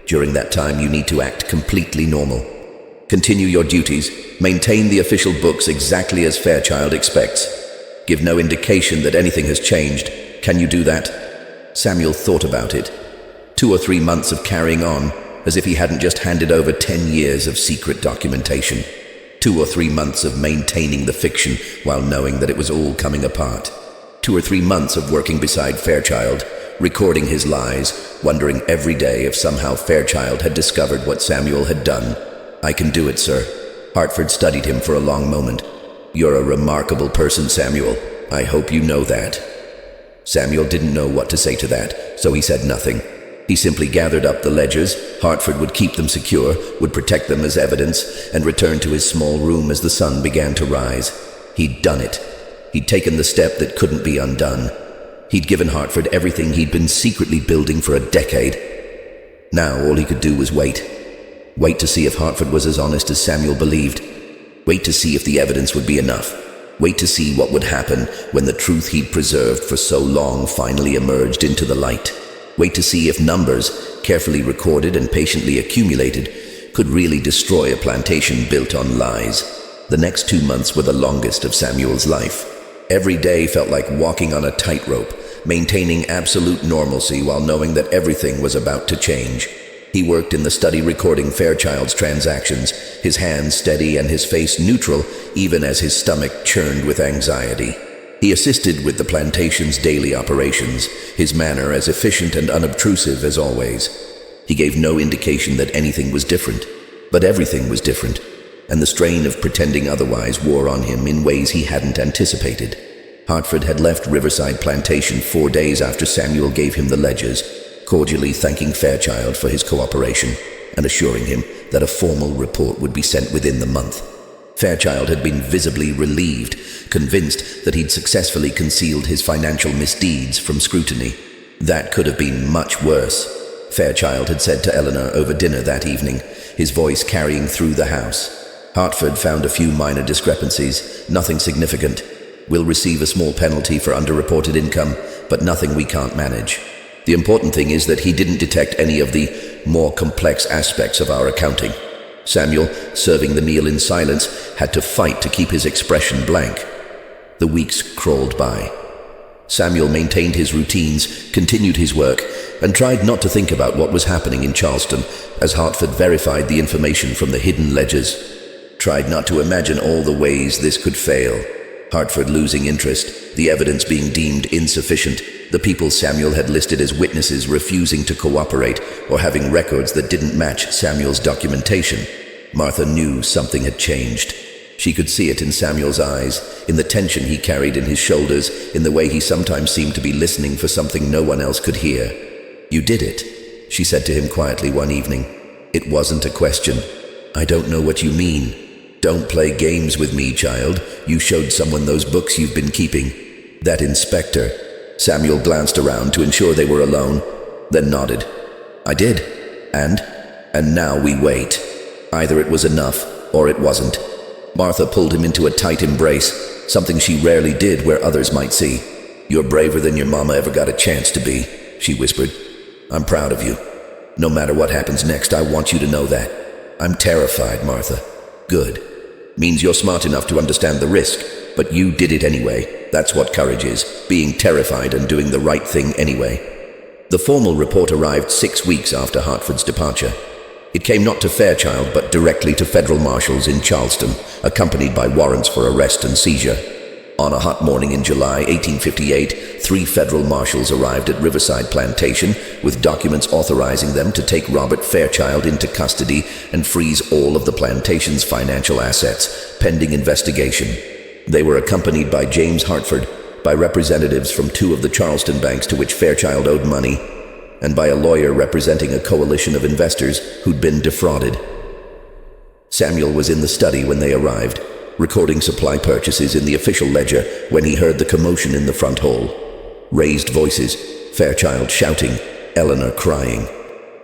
During that time, you need to act completely normal. Continue your duties, maintain the official books exactly as Fairchild expects. Give no indication that anything has changed. Can you do that?" Samuel thought about it. 2 or 3 months of carrying on, as if he hadn't just handed over 10 years of secret documentation. 2 or 3 months of maintaining the fiction while knowing that it was all coming apart. 2 or 3 months of working beside Fairchild, recording his lies, wondering every day if somehow Fairchild had discovered what Samuel had done. "I can do it, sir." Hartford studied him for a long moment. "You're a remarkable person, Samuel. I hope you know that." Samuel didn't know what to say to that, so he said nothing. He simply gathered up the ledgers. Hartford would keep them secure, would protect them as evidence, and return to his small room as the sun began to rise. He'd done it. He'd taken the step that couldn't be undone. He'd given Hartford everything he'd been secretly building for a decade. Now all he could do was wait. Wait to see if Hartford was as honest as Samuel believed. Wait to see if the evidence would be enough. Wait to see what would happen when the truth he'd preserved for so long finally emerged into the light. Wait to see if numbers, carefully recorded and patiently accumulated, could really destroy a plantation built on lies. The next 2 months were the longest of Samuel's life. Every day felt like walking on a tightrope, maintaining absolute normalcy while knowing that everything was about to change. He worked in the study recording Fairchild's transactions, his hands steady and his face neutral, even as his stomach churned with anxiety. He assisted with the plantation's daily operations, his manner as efficient and unobtrusive as always. He gave no indication that anything was different, but everything was different, and the strain of pretending otherwise wore on him in ways he hadn't anticipated. Hartford had left Riverside Plantation 4 days after Samuel gave him the ledgers, cordially thanking Fairchild for his cooperation and assuring him that a formal report would be sent within the month. Fairchild had been visibly relieved, convinced that he'd successfully concealed his financial misdeeds from scrutiny. That could have been much worse, Fairchild had said to Eleanor over dinner that evening, his voice carrying through the house. Hartford found a few minor discrepancies, nothing significant. We'll receive a small penalty for underreported income, but nothing we can't manage. The important thing is that he didn't detect any of the more complex aspects of our accounting. Samuel, serving the meal in silence, had to fight to keep his expression blank. The weeks crawled by. Samuel maintained his routines, continued his work, and tried not to think about what was happening in Charleston as Hartford verified the information from the hidden ledgers. Tried not to imagine all the ways this could fail. Hartford losing interest, the evidence being deemed insufficient, the people Samuel had listed as witnesses refusing to cooperate or having records that didn't match Samuel's documentation. Martha knew something had changed. She could see it in Samuel's eyes, in the tension he carried in his shoulders, in the way he sometimes seemed to be listening for something no one else could hear. "You did it," she said to him quietly one evening. "It wasn't a question." "I don't know what you mean." "Don't play games with me, child. You showed someone those books you've been keeping." "That inspector." Samuel glanced around to ensure they were alone, then nodded. "I did. And now we wait. Either it was enough, or it wasn't." Martha pulled him into a tight embrace, something she rarely did where others might see. "You're braver than your mama ever got a chance to be," she whispered. "I'm proud of you. No matter what happens next, I want you to know that." "I'm terrified, Martha." "Good. Means you're smart enough to understand the risk, but you did it anyway. That's what courage is, being terrified and doing the right thing anyway." The formal report arrived 6 weeks after Hartford's departure. It came not to Fairchild, but directly to federal marshals in Charleston, accompanied by warrants for arrest and seizure. On a hot morning in July 1858, 3 federal marshals arrived at Riverside Plantation with documents authorizing them to take Robert Fairchild into custody and freeze all of the plantation's financial assets, pending investigation. They were accompanied by James Hartford, by representatives from 2 of the Charleston banks to which Fairchild owed money, and by a lawyer representing a coalition of investors who'd been defrauded. Samuel was in the study when they arrived, recording supply purchases in the official ledger when he heard the commotion in the front hall. Raised voices, Fairchild shouting, Eleanor crying.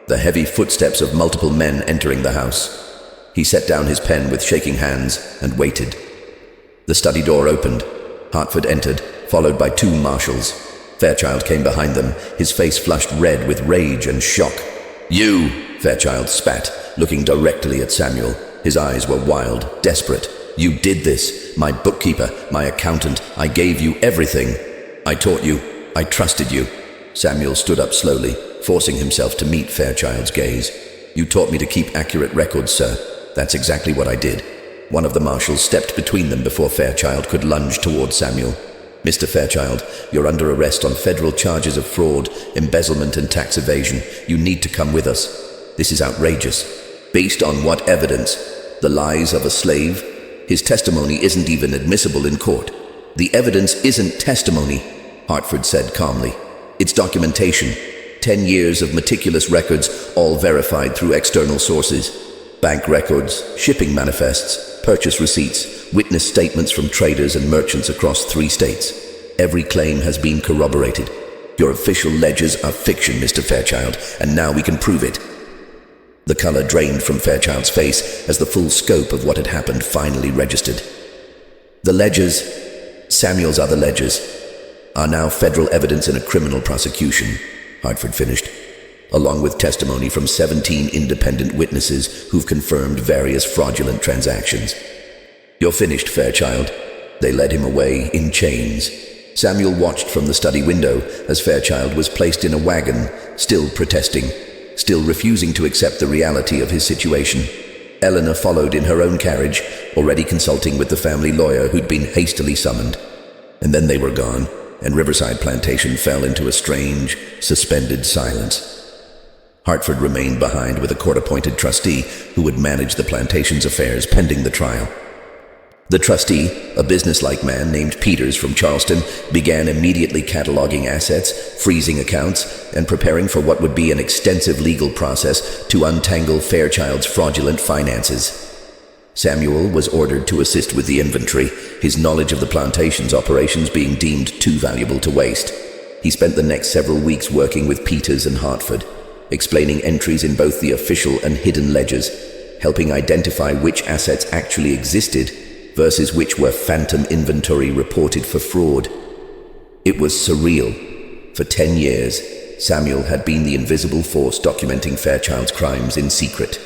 The heavy footsteps of multiple men entering the house. He set down his pen with shaking hands and waited. The study door opened. Hartford entered, followed by 2 marshals. Fairchild came behind them, his face flushed red with rage and shock. "You!" Fairchild spat, looking directly at Samuel. His eyes were wild, desperate. "You did this. My bookkeeper, my accountant. I gave you everything. I taught you. I trusted you." Samuel stood up slowly, forcing himself to meet Fairchild's gaze. "You taught me to keep accurate records, sir. That's exactly what I did." One of the marshals stepped between them before Fairchild could lunge toward Samuel. "Mr. Fairchild, you're under arrest on federal charges of fraud, embezzlement, and tax evasion. You need to come with us. This is outrageous." "Based on what evidence? The lies of a slave? His testimony isn't even admissible in court." "The evidence isn't testimony," Hartford said calmly. "It's documentation. 10 years of meticulous records, all verified through external sources. Bank records, shipping manifests, purchase receipts, witness statements from traders and merchants across 3 states. Every claim has been corroborated. Your official ledgers are fiction, Mr. Fairchild, and now we can prove it. The color drained from Fairchild's face as the full scope of what had happened finally registered. The ledgers, Samuel's other ledgers, are now federal evidence in a criminal prosecution, Hartford finished, along with testimony from 17 independent witnesses who've confirmed various fraudulent transactions. You're finished, Fairchild. They led him away in chains. Samuel watched from the study window as Fairchild was placed in a wagon, still protesting, still refusing to accept the reality of his situation. Eleanor followed in her own carriage, already consulting with the family lawyer who'd been hastily summoned. And then they were gone, and Riverside Plantation fell into a strange, suspended silence. Hartford remained behind with a court-appointed trustee who would manage the plantation's affairs pending the trial. The trustee, a businesslike man named Peters from Charleston, began immediately cataloging assets, freezing accounts, and preparing for what would be an extensive legal process to untangle Fairchild's fraudulent finances. Samuel was ordered to assist with the inventory, his knowledge of the plantation's operations being deemed too valuable to waste. He spent the next several weeks working with Peters and Hartford, explaining entries in both the official and hidden ledgers, helping identify which assets actually existed versus which were phantom inventory reported for fraud. It was surreal. For 10 years, Samuel had been the invisible force documenting Fairchild's crimes in secret.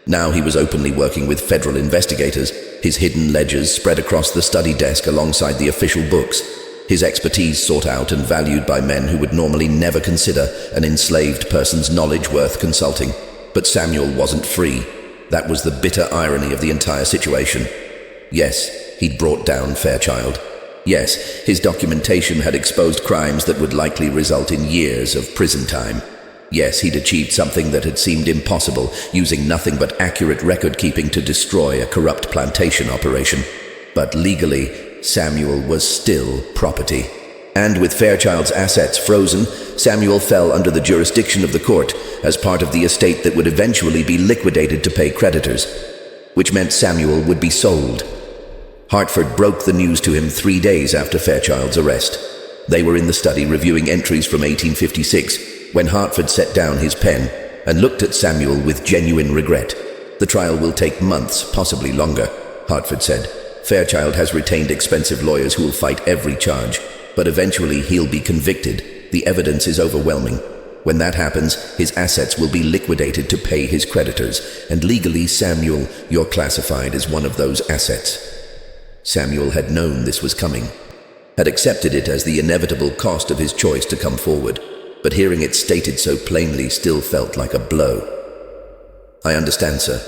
Now he was openly working with federal investigators, his hidden ledgers spread across the study desk alongside the official books, his expertise sought out and valued by men who would normally never consider an enslaved person's knowledge worth consulting. But Samuel wasn't free. That was the bitter irony of the entire situation. Yes, he'd brought down Fairchild. Yes, his documentation had exposed crimes that would likely result in years of prison time. Yes, he'd achieved something that had seemed impossible, using nothing but accurate record-keeping to destroy a corrupt plantation operation. But legally, Samuel was still property. And with Fairchild's assets frozen, Samuel fell under the jurisdiction of the court as part of the estate that would eventually be liquidated to pay creditors, which meant Samuel would be sold. Hartford broke the news to him 3 days after Fairchild's arrest. They were in the study reviewing entries from 1856 when Hartford set down his pen and looked at Samuel with genuine regret. The trial will take months, possibly longer, Hartford said. Fairchild has retained expensive lawyers who will fight every charge, but eventually he'll be convicted. The evidence is overwhelming. When that happens, his assets will be liquidated to pay his creditors, and legally, Samuel, you're classified as one of those assets. Samuel had known this was coming, had accepted it as the inevitable cost of his choice to come forward, but hearing it stated so plainly still felt like a blow. I understand, sir.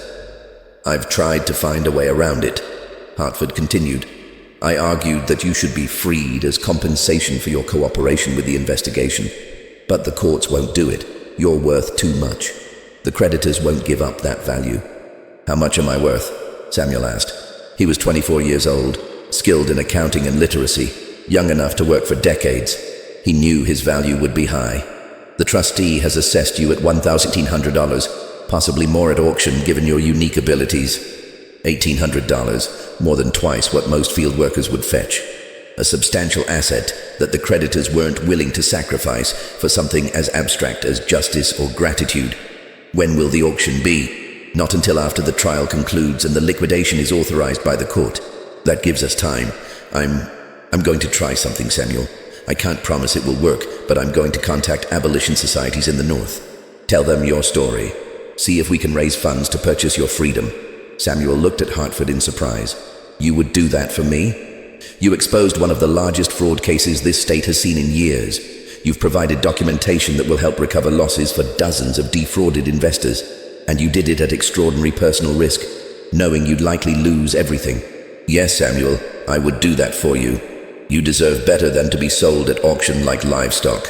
I've tried to find a way around it, Hartford continued. I argued that you should be freed as compensation for your cooperation with the investigation, but the courts won't do it. You're worth too much. The creditors won't give up that value. How much am I worth? Samuel asked. He was 24 years old, skilled in accounting and literacy, young enough to work for decades. He knew his value would be high. The trustee has assessed you at $1,800, possibly more at auction given your unique abilities. $1,800, more than twice what most field workers would fetch. A substantial asset that the creditors weren't willing to sacrifice for something as abstract as justice or gratitude. When will the auction be? Not until after the trial concludes and the liquidation is authorized by the court. That gives us time. I'm going to try something, Samuel. I can't promise it will work, but I'm going to contact abolition societies in the North. Tell them your story. See if we can raise funds to purchase your freedom. Samuel looked at Hartford in surprise. You would do that for me? You exposed one of the largest fraud cases this state has seen in years. You've provided documentation that will help recover losses for dozens of defrauded investors. And you did it at extraordinary personal risk, knowing you'd likely lose everything. Yes, Samuel, I would do that for you. You deserve better than to be sold at auction like livestock.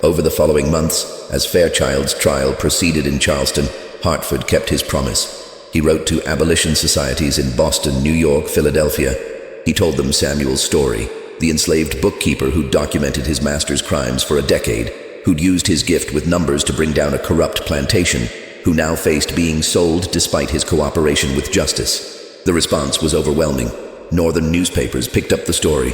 Over the following months, as Fairchild's trial proceeded in Charleston, Hartford kept his promise. He wrote to abolition societies in Boston, New York, Philadelphia. He told them Samuel's story, the enslaved bookkeeper who documented his master's crimes for a decade, who'd used his gift with numbers to bring down a corrupt plantation, who now faced being sold despite his cooperation with justice. The response was overwhelming. Northern newspapers picked up the story.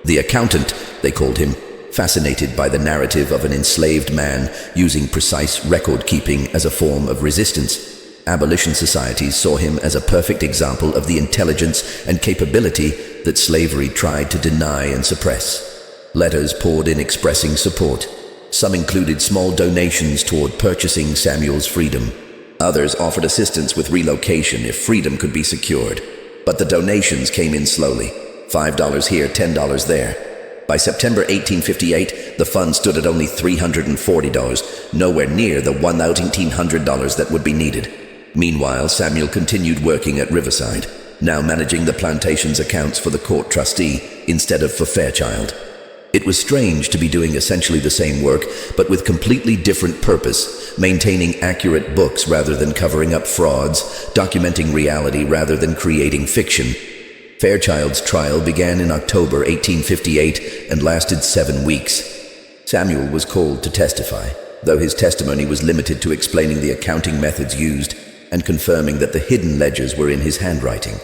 The accountant, they called him, fascinated by the narrative of an enslaved man using precise record-keeping as a form of resistance. Abolition societies saw him as a perfect example of the intelligence and capability that slavery tried to deny and suppress. Letters poured in expressing support. Some included small donations toward purchasing Samuel's freedom. Others offered assistance with relocation if freedom could be secured. But the donations came in slowly. $5 here, $10 there. By September 1858, the fund stood at only $340, nowhere near the $1,800 that would be needed. Meanwhile, Samuel continued working at Riverside, now managing the plantation's accounts for the court trustee instead of for Fairchild. It was strange to be doing essentially the same work, but with completely different purpose, maintaining accurate books rather than covering up frauds, documenting reality rather than creating fiction. Fairchild's trial began in October 1858 and lasted 7 weeks. Samuel was called to testify, though his testimony was limited to explaining the accounting methods used and confirming that the hidden ledgers were in his handwriting.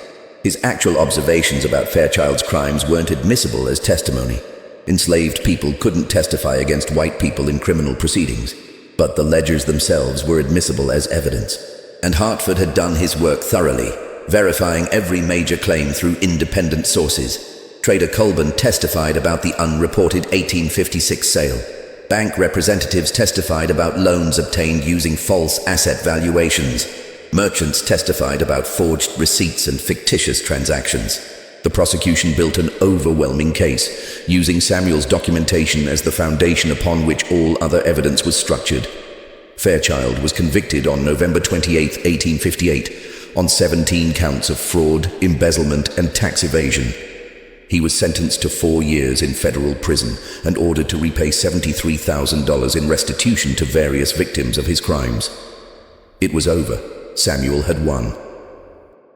His actual observations about Fairchild's crimes weren't admissible as testimony. Enslaved people couldn't testify against white people in criminal proceedings, but the ledgers themselves were admissible as evidence. And Hartford had done his work thoroughly, verifying every major claim through independent sources. Trader Colburn testified about the unreported 1856 sale. Bank representatives testified about loans obtained using false asset valuations. Merchants testified about forged receipts and fictitious transactions. The prosecution built an overwhelming case, using Samuel's documentation as the foundation upon which all other evidence was structured. Fairchild was convicted on November 28, 1858, on 17 counts of fraud, embezzlement, and tax evasion. He was sentenced to 4 years in federal prison and ordered to repay $73,000 in restitution to various victims of his crimes. It was over. Samuel had won.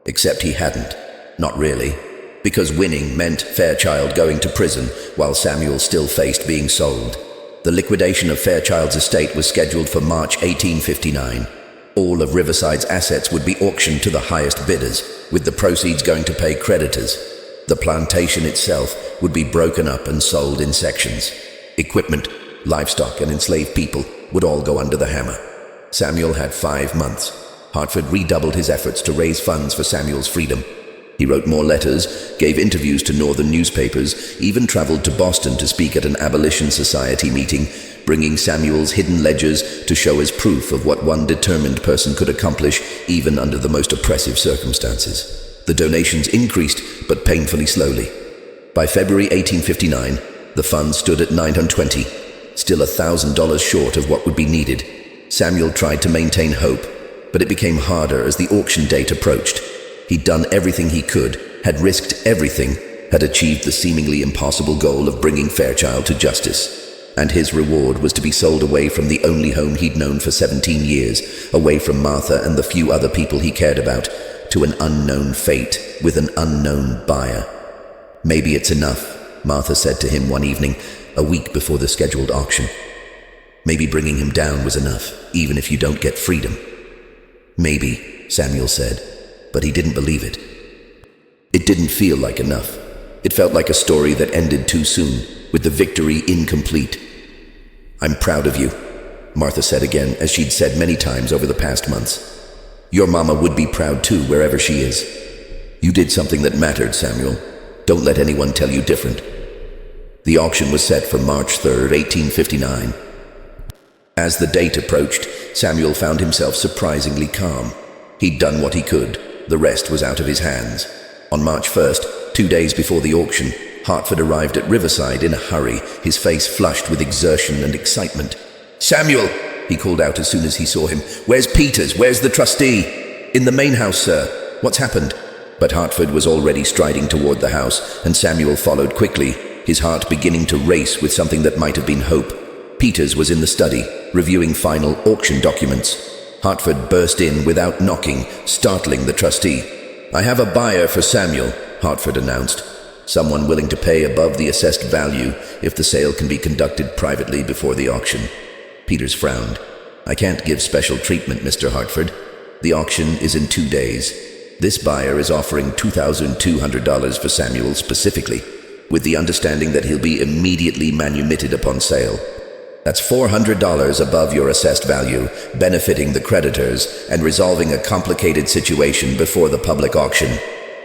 Except he hadn't. Not really. Because winning meant Fairchild going to prison while Samuel still faced being sold. The liquidation of Fairchild's estate was scheduled for March 1859. All of Riverside's assets would be auctioned to the highest bidders, with the proceeds going to pay creditors. The plantation itself would be broken up and sold in sections. Equipment, livestock, and enslaved people would all go under the hammer. Samuel had 5 months. Hartford redoubled his efforts to raise funds for Samuel's freedom. He wrote more letters, gave interviews to northern newspapers, even traveled to Boston to speak at an abolition society meeting, bringing Samuel's hidden ledgers to show as proof of what one determined person could accomplish even under the most oppressive circumstances. The donations increased, but painfully slowly. By February 1859, the fund stood at $920, still $1,000 short of what would be needed. Samuel tried to maintain hope, but it became harder as the auction date approached. He'd done everything he could, had risked everything, had achieved the seemingly impossible goal of bringing Fairchild to justice. And his reward was to be sold away from the only home he'd known for 17 years, away from Martha and the few other people he cared about, to an unknown fate with an unknown buyer. "Maybe it's enough," Martha said to him one evening, a week before the scheduled auction. Maybe bringing him down was enough, even if you don't get freedom. "Maybe," Samuel said, but he didn't believe it. It didn't feel like enough. It felt like a story that ended too soon, with the victory incomplete. "I'm proud of you," Martha said again, as she'd said many times over the past months. "Your mama would be proud too, wherever she is. You did something that mattered, Samuel. Don't let anyone tell you different." The auction was set for March 3rd, 1859. As the date approached, Samuel found himself surprisingly calm. He'd done what he could. The rest was out of his hands. On March 1st, 2 days before the auction, Hartford arrived at Riverside in a hurry, his face flushed with exertion and excitement. "Samuel!" he called out as soon as he saw him. "Where's Peters? Where's the trustee?" "In the main house, sir. What's happened?" But Hartford was already striding toward the house, and Samuel followed quickly, his heart beginning to race with something that might have been hope. Peters was in the study, reviewing final auction documents. Hartford burst in without knocking, startling the trustee. "I have a buyer for Samuel," Hartford announced. "Someone willing to pay above the assessed value if the sale can be conducted privately before the auction." Peters frowned. "I can't give special treatment, Mr. Hartford. The auction is in 2 days. This buyer is offering $2,200 for Samuel specifically, with the understanding that he'll be immediately manumitted upon sale." That's $400 above your assessed value, benefiting the creditors and resolving a complicated situation before the public auction.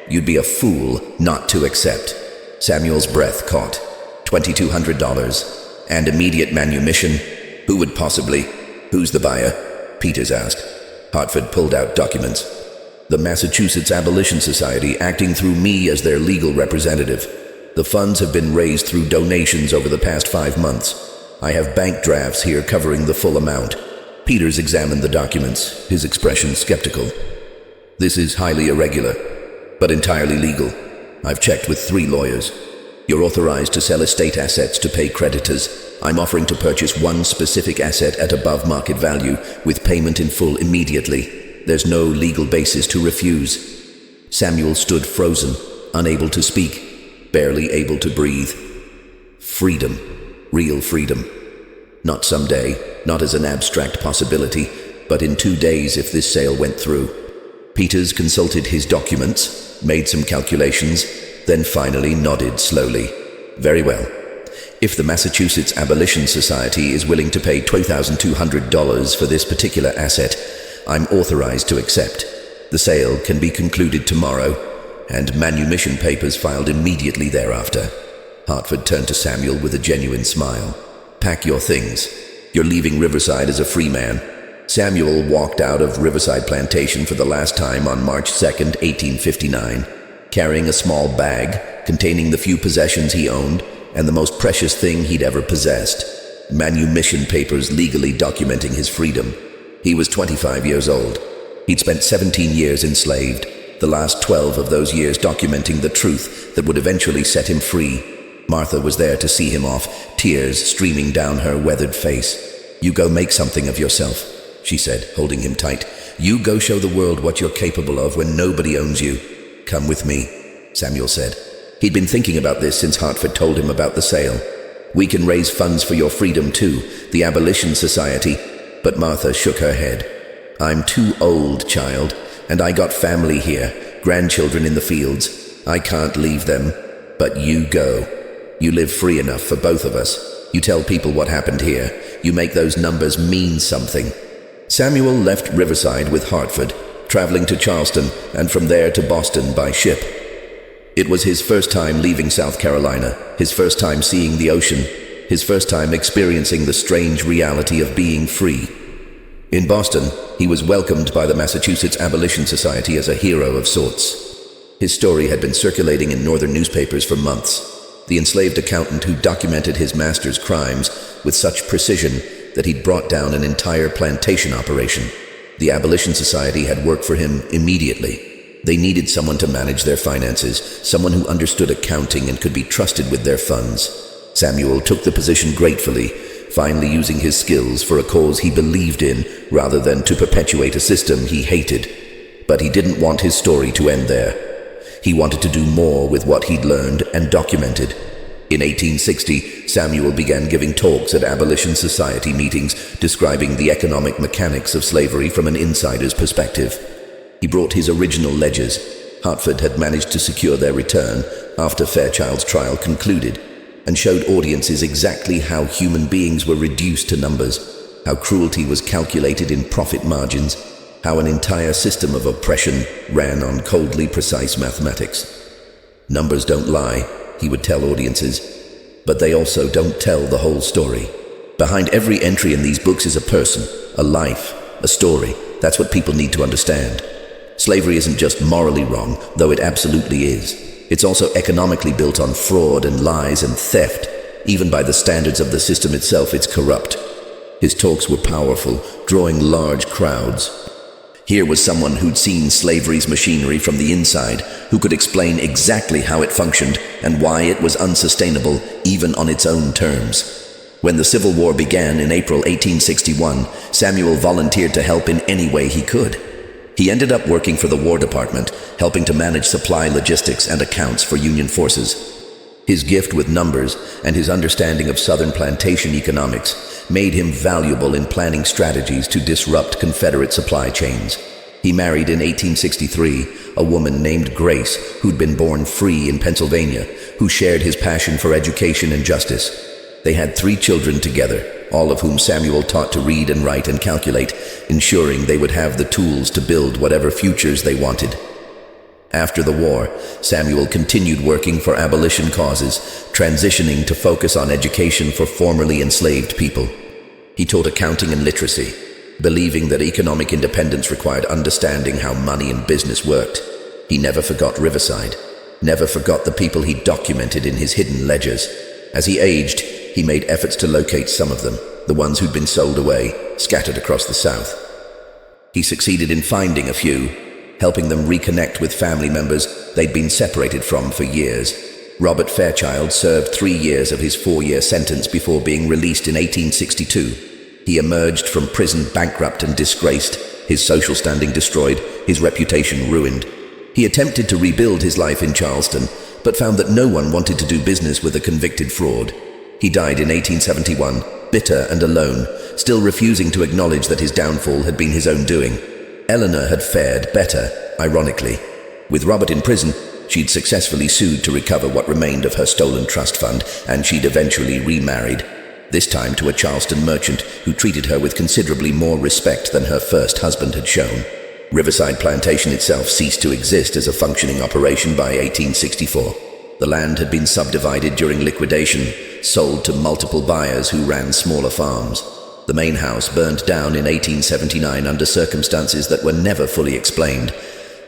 You'd be a fool not to accept. Samuel's breath caught. $2,200. And immediate manumission? Who would possibly? Who's the buyer? Peters asked. Hartford pulled out documents. The Massachusetts Abolition Society, acting through me as their legal representative. The funds have been raised through donations over the past 5 months. I have bank drafts here covering the full amount. Peters examined the documents, his expression skeptical. This is highly irregular, but entirely legal. I've checked with 3 lawyers. You're authorized to sell estate assets to pay creditors. I'm offering to purchase one specific asset at above market value with payment in full immediately. There's no legal basis to refuse. Samuel stood frozen, unable to speak, barely able to breathe. Freedom. Real freedom. Not someday, not as an abstract possibility, but in 2 days if this sale went through. Peters consulted his documents, made some calculations, then finally nodded slowly. Very well. If the Massachusetts Abolition Society is willing to pay $2,200 for this particular asset, I'm authorized to accept. The sale can be concluded tomorrow, and manumission papers filed immediately thereafter. Hartford turned to Samuel with a genuine smile. Pack your things. You're leaving Riverside as a free man. Samuel walked out of Riverside Plantation for the last time on March 2nd, 1859, carrying a small bag containing the few possessions he owned and the most precious thing he'd ever possessed, manumission papers legally documenting his freedom. He was 25 years old. He'd spent 17 years enslaved, the last 12 of those years documenting the truth that would eventually set him free. Martha was there to see him off, tears streaming down her weathered face. You go make something of yourself, she said, holding him tight. You go show the world what you're capable of when nobody owns you. Come with me, Samuel said. He'd been thinking about this since Hartford told him about the sale. We can raise funds for your freedom too, the Abolition Society. But Martha shook her head. I'm too old, child, and I got family here, grandchildren in the fields. I can't leave them. But you go. You live free enough for both of us. You tell people what happened here. You make those numbers mean something. Samuel left Riverside with Hartford, traveling to Charleston and from there to Boston by ship. It was his first time leaving South Carolina, his first time seeing the ocean, his first time experiencing the strange reality of being free. In Boston, he was welcomed by the Massachusetts Abolition Society as a hero of sorts. His story had been circulating in northern newspapers for months. The enslaved accountant who documented his master's crimes with such precision that he'd brought down an entire plantation operation. The Abolition Society had worked for him immediately. They needed someone to manage their finances, someone who understood accounting and could be trusted with their funds. Samuel took the position gratefully, finally using his skills for a cause he believed in rather than to perpetuate a system he hated. But he didn't want his story to end there. He wanted to do more with what he'd learned and documented. In 1860, Samuel began giving talks at Abolition Society meetings describing the economic mechanics of slavery from an insider's perspective. He brought his original ledgers. Hartford had managed to secure their return after Fairchild's trial concluded, and showed audiences exactly how human beings were reduced to numbers, how cruelty was calculated in profit margins, how an entire system of oppression ran on coldly precise mathematics. Numbers don't lie, he would tell audiences, but they also don't tell the whole story. Behind every entry in these books is a person, a life, a story. That's what people need to understand. Slavery isn't just morally wrong, though it absolutely is. It's also economically built on fraud and lies and theft. Even by the standards of the system itself, it's corrupt. His talks were powerful, drawing large crowds. Here was someone who'd seen slavery's machinery from the inside, who could explain exactly how it functioned and why it was unsustainable, even on its own terms. When the Civil War began in April 1861, Samuel volunteered to help in any way he could. He ended up working for the War Department, helping to manage supply logistics and accounts for Union forces. His gift with numbers and his understanding of Southern plantation economics made him valuable in planning strategies to disrupt Confederate supply chains. He married in 1863 a woman named Grace, who'd been born free in Pennsylvania, who shared his passion for education and justice. They had 3 children together, all of whom Samuel taught to read and write and calculate, ensuring they would have the tools to build whatever futures they wanted. After the war, Samuel continued working for abolition causes, transitioning to focus on education for formerly enslaved people. He taught accounting and literacy, believing that economic independence required understanding how money and business worked. He never forgot Riverside, never forgot the people he documented in his hidden ledgers. As he aged, he made efforts to locate some of them, the ones who'd been sold away, scattered across the South. He succeeded in finding a few, helping them reconnect with family members they'd been separated from for years. Robert Fairchild served 3 years of his 4-year sentence before being released in 1862. He emerged from prison bankrupt and disgraced, his social standing destroyed, his reputation ruined. He attempted to rebuild his life in Charleston, but found that no one wanted to do business with a convicted fraud. He died in 1871, bitter and alone, still refusing to acknowledge that his downfall had been his own doing. Eleanor had fared better, ironically. With Robert in prison, she'd successfully sued to recover what remained of her stolen trust fund, and she'd eventually remarried, this time to a Charleston merchant who treated her with considerably more respect than her first husband had shown. Riverside Plantation itself ceased to exist as a functioning operation by 1864. The land had been subdivided during liquidation, sold to multiple buyers who ran smaller farms. The main house burned down in 1879 under circumstances that were never fully explained,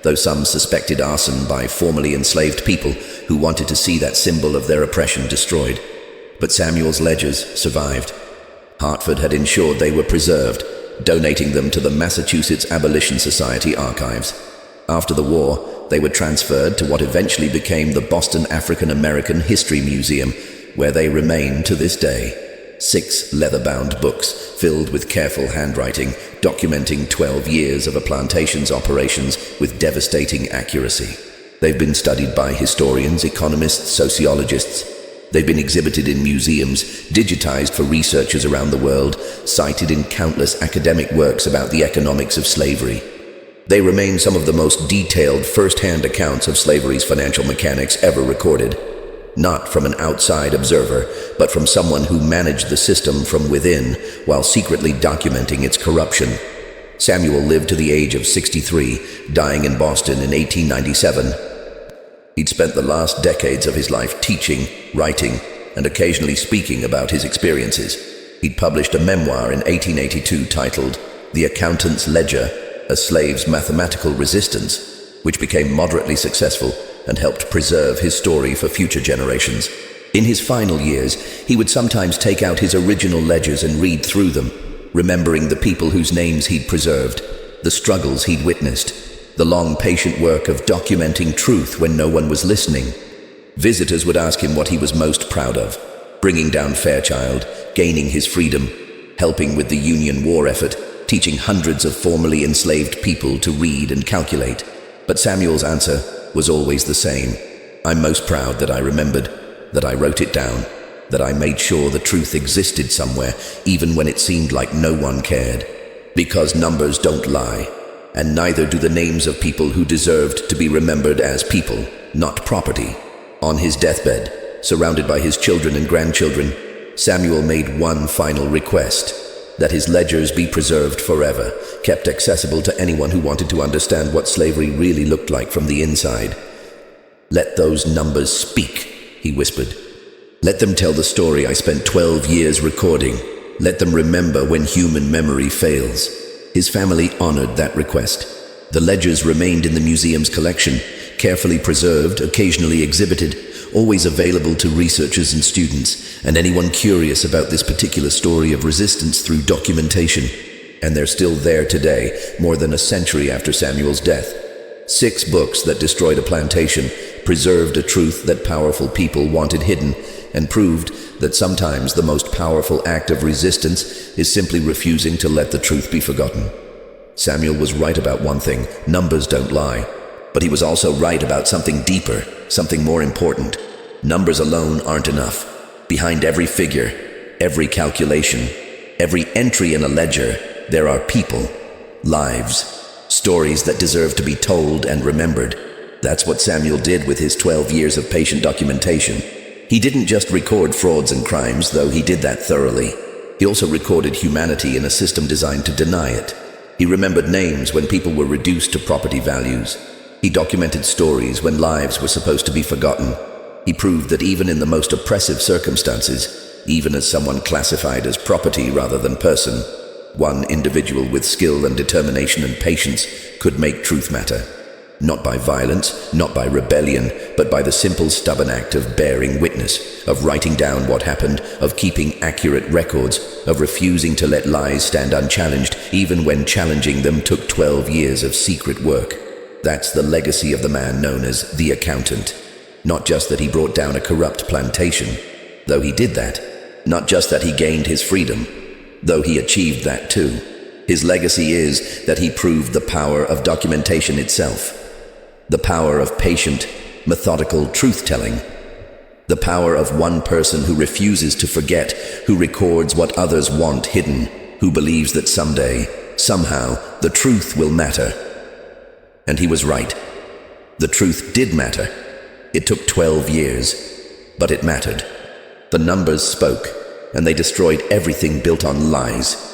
though some suspected arson by formerly enslaved people who wanted to see that symbol of their oppression destroyed. But Samuel's ledgers survived. Hartford had ensured they were preserved, donating them to the Massachusetts Abolition Society archives. After the war, they were transferred to what eventually became the Boston African American History Museum, where they remain to this day. 6 leather-bound books filled with careful handwriting, documenting 12 years of a plantation's operations with devastating accuracy. They've been studied by historians, economists, sociologists. They've been exhibited in museums, digitized for researchers around the world, cited in countless academic works about the economics of slavery. They remain some of the most detailed first-hand accounts of slavery's financial mechanics ever recorded. Not from an outside observer, but from someone who managed the system from within while secretly documenting its corruption. Samuel lived to the age of 63, dying in Boston in 1897. He'd spent the last decades of his life teaching, writing, and occasionally speaking about his experiences. He'd published a memoir in 1882 titled The Accountant's Ledger, A Slave's Mathematical Resistance, which became moderately successful and helped preserve his story for future generations. In his final years, he would sometimes take out his original ledgers and read through them, remembering the people whose names he'd preserved, the struggles he'd witnessed, the long, patient work of documenting truth when no one was listening. Visitors would ask him what he was most proud of: bringing down Fairchild, gaining his freedom, helping with the Union war effort, teaching hundreds of formerly enslaved people to read and calculate. But Samuel's answer was always the same: I'm most proud that I remembered, that I wrote it down, that I made sure the truth existed somewhere, even when it seemed like no one cared. Because numbers don't lie, and neither do the names of people who deserved to be remembered as people, not property. On his deathbed, surrounded by his children and grandchildren, Samuel made one final request: that his ledgers be preserved forever, kept accessible to anyone who wanted to understand what slavery really looked like from the inside. Let those numbers speak, he whispered. Let them tell the story I spent 12 years recording. Let them remember when human memory fails. His family honored that request. The ledgers remained in the museum's collection, carefully preserved, occasionally exhibited, always available to researchers and students, and anyone curious about this particular story of resistance through documentation. And they're still there today, more than a century after Samuel's death. 6 books that destroyed a plantation, preserved a truth that powerful people wanted hidden, and proved that sometimes the most powerful act of resistance is simply refusing to let the truth be forgotten. Samuel was right about one thing: numbers don't lie. But he was also right about something deeper, something more important. Numbers alone aren't enough. Behind every figure, every calculation, every entry in a ledger, there are people, lives, stories that deserve to be told and remembered. That's what Samuel did with his 12 years of patient documentation. He didn't just record frauds and crimes, though he did that thoroughly. He also recorded humanity in a system designed to deny it. He remembered names when people were reduced to property values. He documented stories when lives were supposed to be forgotten. He proved that even in the most oppressive circumstances, even as someone classified as property rather than person, one individual with skill and determination and patience could make truth matter. Not by violence, not by rebellion, but by the simple stubborn act of bearing witness, of writing down what happened, of keeping accurate records, of refusing to let lies stand unchallenged, even when challenging them took 12 years of secret work. That's the legacy of the man known as the accountant. Not just that he brought down a corrupt plantation, though he did that. Not just that he gained his freedom, though he achieved that too. His legacy is that he proved the power of documentation itself. The power of patient, methodical truth-telling. The power of one person who refuses to forget, who records what others want hidden, who believes that someday, somehow, the truth will matter. And he was right. The truth did matter. It took 12 years, but it mattered. The numbers spoke, and they destroyed everything built on lies.